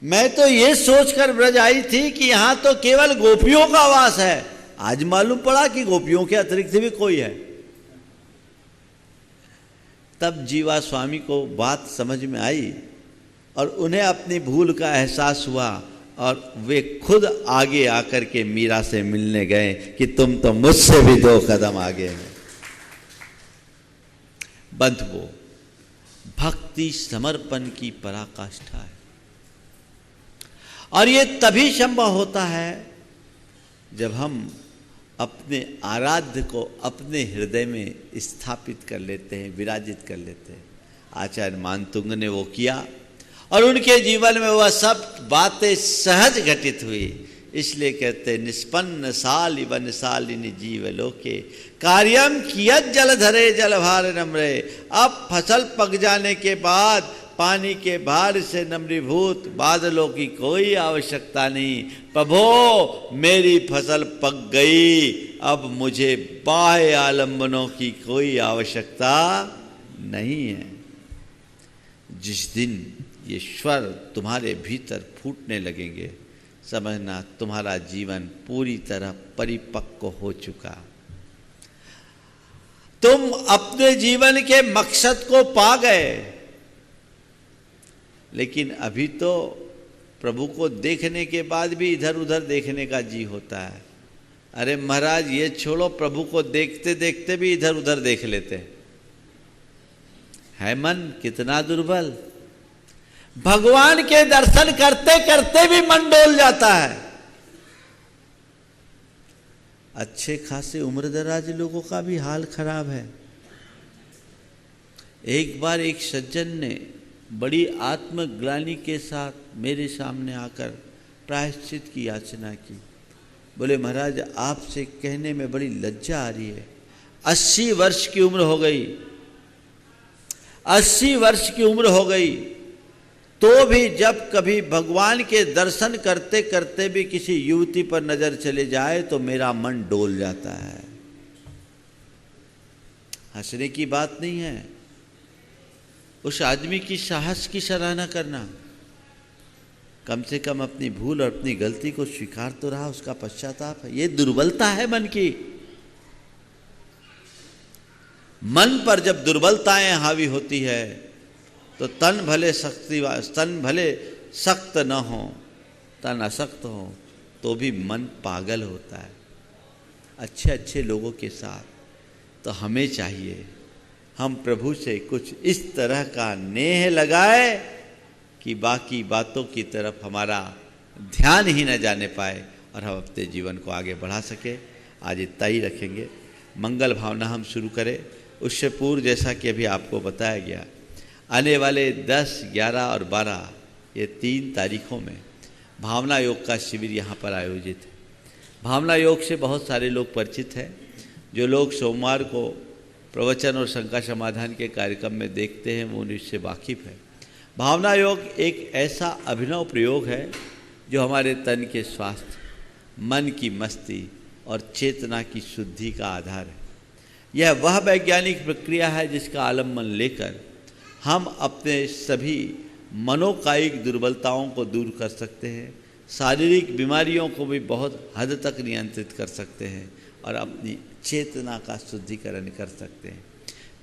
मैं तो ये सोचकर ब्रज आई थी कि यहां तो केवल गोपियों का वास है। आज मालूम पड़ा कि गोपियों के अतिरिक्त भी कोई है। तब जीवा स्वामी को बात समझ में आई और उन्हें अपनी भूल का एहसास हुआ और वे खुद आगे आकर के मीरा से मिलने गए कि तुम तो मुझसे भी 2 कदम आगे हैं। बंधुओं, भक्ति समर्पण की पराकाष्ठा है और ये तभी संभव होता है जब हम अपने आराध्य को अपने हृदय में स्थापित कर लेते हैं, विराजित कर लेते हैं। आचार्य मानतुंग ने वो किया और उनके जीवन में वह सब बातें सहज घटित हुई। इसलिए कहते हैं निष्पन्न साली वन सालिनी जीव लोके कार्यम कियत जलधरे जलभार नम्रे। अब फसल पक जाने के बाद पानी के भार से नम्रीभूत बादलों की कोई आवश्यकता नहीं। प्रभो मेरी फसल पक गई, अब मुझे बाह्य आलंबनों की कोई आवश्यकता नहीं है। जिस दिन ये स्वर तुम्हारे भीतर फूटने लगेंगे समझना तुम्हारा जीवन पूरी तरह परिपक्व हो चुका। तुम अपने जीवन के मकसद को पा गए, लेकिन अभी तो प्रभु को देखने के बाद भी इधर उधर देखने का जी होता है। अरे महाराज ये छोड़ो, प्रभु को देखते देखते भी इधर उधर देख लेते है मन कितना दुर्बल। भगवान के दर्शन करते करते भी मन डोल जाता है। अच्छे खासे उम्रदराज लोगों का भी हाल खराब है। एक बार एक सज्जन ने बड़ी आत्मग्लानि के साथ मेरे सामने आकर प्रायश्चित की याचना की। बोले महाराज आपसे कहने में बड़ी लज्जा आ रही है, 80 वर्ष की उम्र हो गई, 80 वर्ष की उम्र हो गई, तो भी जब कभी भगवान के दर्शन करते करते भी किसी युवती पर नजर चले जाए तो मेरा मन डोल जाता है। हंसने की बात नहीं है, उस आदमी की साहस की सराहना करना। कम से कम अपनी भूल और अपनी गलती को स्वीकार तो रहा, उसका पश्चाताप है। ये दुर्बलता है मन की। मन पर जब दुर्बलताएं हावी होती है तो तन भले सख्त न हो, तन असक्त हो, तो भी मन पागल होता है। अच्छे अच्छे लोगों के साथ तो हमें चाहिए हम प्रभु से कुछ इस तरह का नेह लगाए कि बाकी बातों की तरफ हमारा ध्यान ही न जाने पाए और हम अपने जीवन को आगे बढ़ा सके। आज इतना ही रखेंगे। मंगल भावना हम शुरू करें। उससे पूर्व जैसा कि अभी आपको बताया गया, आने वाले 10, 11 और 12 ये 3 तारीखों में भावना योग का शिविर यहाँ पर आयोजित है। भावना योग से बहुत सारे लोग परिचित हैं। जो लोग सोमवार को प्रवचन और शंका समाधान के कार्यक्रम में देखते हैं वो इससे वाकिफ़ है। भावना योग एक ऐसा अभिनव प्रयोग है जो हमारे तन के स्वास्थ्य, मन की मस्ती और चेतना की शुद्धि का आधार है। यह वह वैज्ञानिक प्रक्रिया है जिसका आलम्बन लेकर हम अपने सभी मनोकायिक दुर्बलताओं को दूर कर सकते हैं, शारीरिक बीमारियों को भी बहुत हद तक नियंत्रित कर सकते हैं और अपनी चेतना का शुद्धिकरण कर सकते हैं।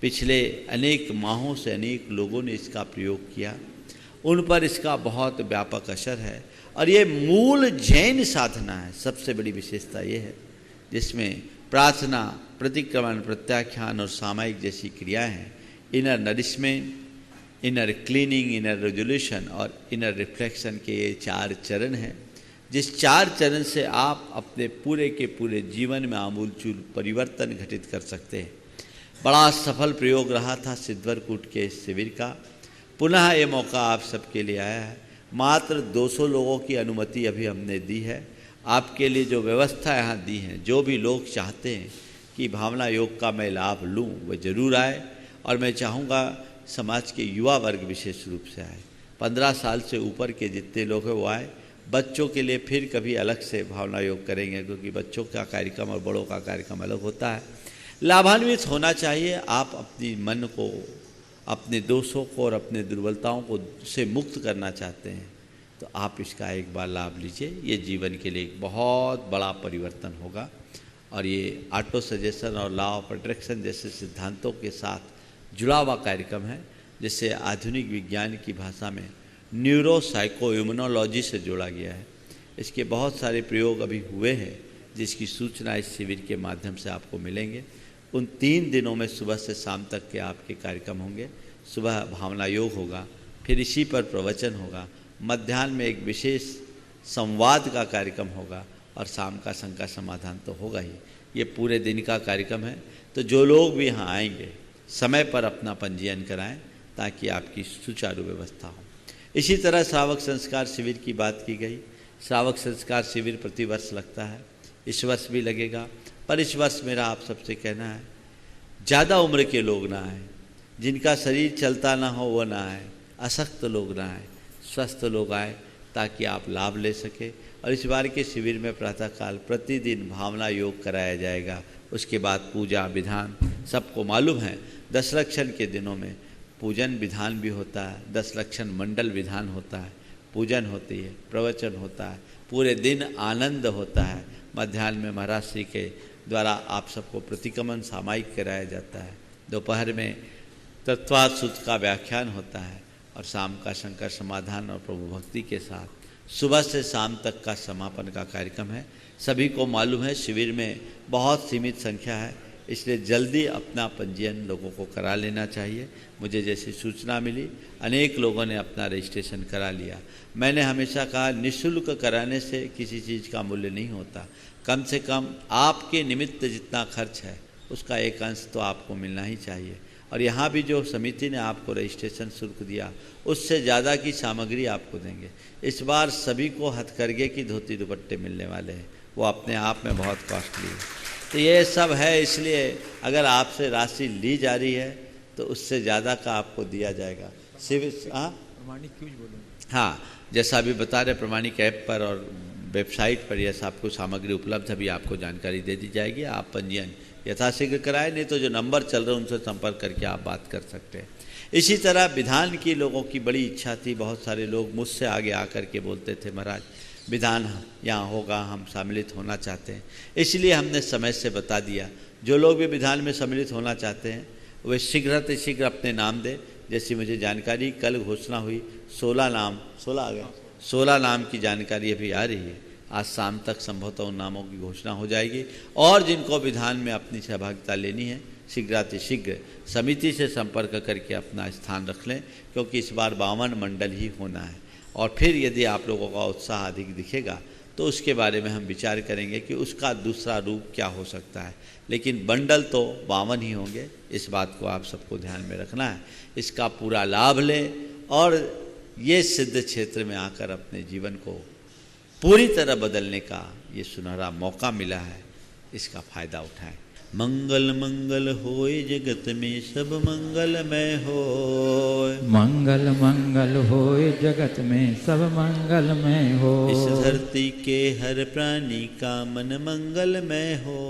पिछले अनेक माहों से अनेक लोगों ने इसका प्रयोग किया, उन पर इसका बहुत व्यापक असर है और ये मूल जैन साधना है। सबसे बड़ी विशेषता ये है जिसमें प्रार्थना, प्रतिक्रमण, प्रत्याख्यान और सामायिक जैसी क्रियाएं हैं। Inner nourishment, inner cleaning, inner resolution और इनर रिफ्लेक्शन के ये 4 चरण हैं, जिस 4 चरण से आप अपने पूरे के पूरे जीवन में आमूलचूल परिवर्तन घटित कर सकते हैं। बड़ा सफल प्रयोग रहा था सिद्धवरकूट के शिविर का। पुनः ये मौका आप सबके लिए आया है। मात्र 200 लोगों की अनुमति अभी हमने दी है। आपके लिए जो व्यवस्था यहाँ दी है, जो भी लोग चाहते हैं कि भावना योग का मैं लाभ लूँ वह ज़रूर आए और मैं चाहूँगा समाज के युवा वर्ग विशेष रूप से आए। 15 साल से ऊपर के जितने लोग हैं वो आए। बच्चों के लिए फिर कभी अलग से भावना योग करेंगे क्योंकि बच्चों का कार्यक्रम और बड़ों का कार्यक्रम अलग होता है। लाभान्वित होना चाहिए। आप अपनी मन को, अपने दोषों को और अपने दुर्बलताओं को से मुक्त करना चाहते हैं तो आप इसका एक बार लाभ लीजिए। ये जीवन के लिए एक बहुत बड़ा परिवर्तन होगा और ये ऑटो सजेशन और लॉ ऑफ अट्रैक्शन जैसे सिद्धांतों के साथ जुड़ा हुआ कार्यक्रम है, जिसे आधुनिक विज्ञान की भाषा में न्यूरो साइको इम्यूनोलॉजी से जोड़ा गया है। इसके बहुत सारे प्रयोग अभी हुए हैं जिसकी सूचना इस शिविर के माध्यम से आपको मिलेंगे। उन 3 दिनों में सुबह से शाम तक के आपके कार्यक्रम होंगे। सुबह भावना योग होगा, फिर इसी पर प्रवचन होगा, मध्याह्न में एक विशेष संवाद का कार्यक्रम होगा और शाम का शंका समाधान तो होगा ही। ये पूरे दिन का कार्यक्रम है, तो जो लोग भी यहाँ आएंगे समय पर अपना पंजीयन कराएं ताकि आपकी सुचारू व्यवस्था हो। इसी तरह श्रावक संस्कार शिविर की बात की गई। श्रावक संस्कार शिविर प्रतिवर्ष लगता है, इस वर्ष भी लगेगा, पर इस वर्ष मेरा आप सबसे कहना है ज़्यादा उम्र के लोग ना आए, जिनका शरीर चलता ना हो वो ना आए, अशक्त लोग ना आए, स्वस्थ लोग आए ताकि आप लाभ ले सके। और इस बार के शिविर में प्रातःकाल प्रतिदिन भावना योग कराया जाएगा। उसके बाद पूजा विधान सबको मालूम है। 10 लक्षण के दिनों में पूजन विधान भी होता है, 10 लक्षण मंडल विधान होता है, पूजन होती है, प्रवचन होता है, पूरे दिन आनंद होता है। मध्याह्न में महाराज श्री के द्वारा आप सबको प्रतिक्रमण सामायिक कराया जाता है। दोपहर में तत्वार्थ सूत्र का व्याख्यान होता है और शाम का शंकर समाधान और प्रभु भक्ति के साथ सुबह से शाम तक का समापन का कार्यक्रम है। सभी को मालूम है शिविर में बहुत सीमित संख्या है, इसलिए जल्दी अपना पंजीयन लोगों को करा लेना चाहिए। मुझे जैसी सूचना मिली अनेक लोगों ने अपना रजिस्ट्रेशन करा लिया। मैंने हमेशा कहा निःशुल्क कराने से किसी चीज़ का मूल्य नहीं होता। कम से कम आपके निमित्त जितना खर्च है उसका एक अंश तो आपको मिलना ही चाहिए। और यहाँ भी जो समिति ने आपको रजिस्ट्रेशन शुल्क दिया उससे ज़्यादा की सामग्री आपको देंगे। इस बार सभी को हथकरघे की धोती दुपट्टे मिलने वाले हैं, वो अपने आप में बहुत कॉस्टली है। तो ये सब है, इसलिए अगर आपसे राशि ली जा रही है तो उससे ज़्यादा का आपको दिया जाएगा। प्रमाणिक क्यों बोलूँ? हाँ, जैसा अभी बता रहे प्रमाणिक ऐप पर और वेबसाइट पर यह आपको सामग्री उपलब्ध, अभी आपको जानकारी दे दी जाएगी। आप पंजीयन यथाशीघ्र कराए, नहीं तो जो नंबर चल रहे हैं उनसे संपर्क करके आप बात कर सकते हैं। इसी तरह विधान की लोगों की बड़ी इच्छा थी, बहुत सारे लोग मुझसे आगे आकर के बोलते थे महाराज विधान यहाँ होगा, हम सम्मिलित होना चाहते हैं। इसलिए हमने समय से बता दिया, जो लोग भी विधान में सम्मिलित होना चाहते हैं वे शीघ्र शीघ्र अपने नाम दें। जैसी मुझे जानकारी कल घोषणा हुई 16 नाम की जानकारी अभी आ रही है। आज शाम तक संभवतः उन नामों की घोषणा हो जाएगी। और जिनको विधान में अपनी सहभागिता लेनी है शीघ्र समिति से संपर्क करके अपना स्थान रख लें, क्योंकि इस बार 52 मंडल ही होना है। और फिर यदि आप लोगों का उत्साह अधिक दिखेगा तो उसके बारे में हम विचार करेंगे कि उसका दूसरा रूप क्या हो सकता है, लेकिन बंडल तो 52 ही होंगे। इस बात को आप सबको ध्यान में रखना है। इसका पूरा लाभ लें और ये सिद्ध क्षेत्र में आकर अपने जीवन को पूरी तरह बदलने का ये सुनहरा मौका मिला है, इसका फायदा उठाएं। मंगल मंगल होए जगत में सब मंगलमय होए। मंगल मंगल होए जगत में सब मंगलमय हो। इस धरती के हर प्राणी का मन मंगलमय हो।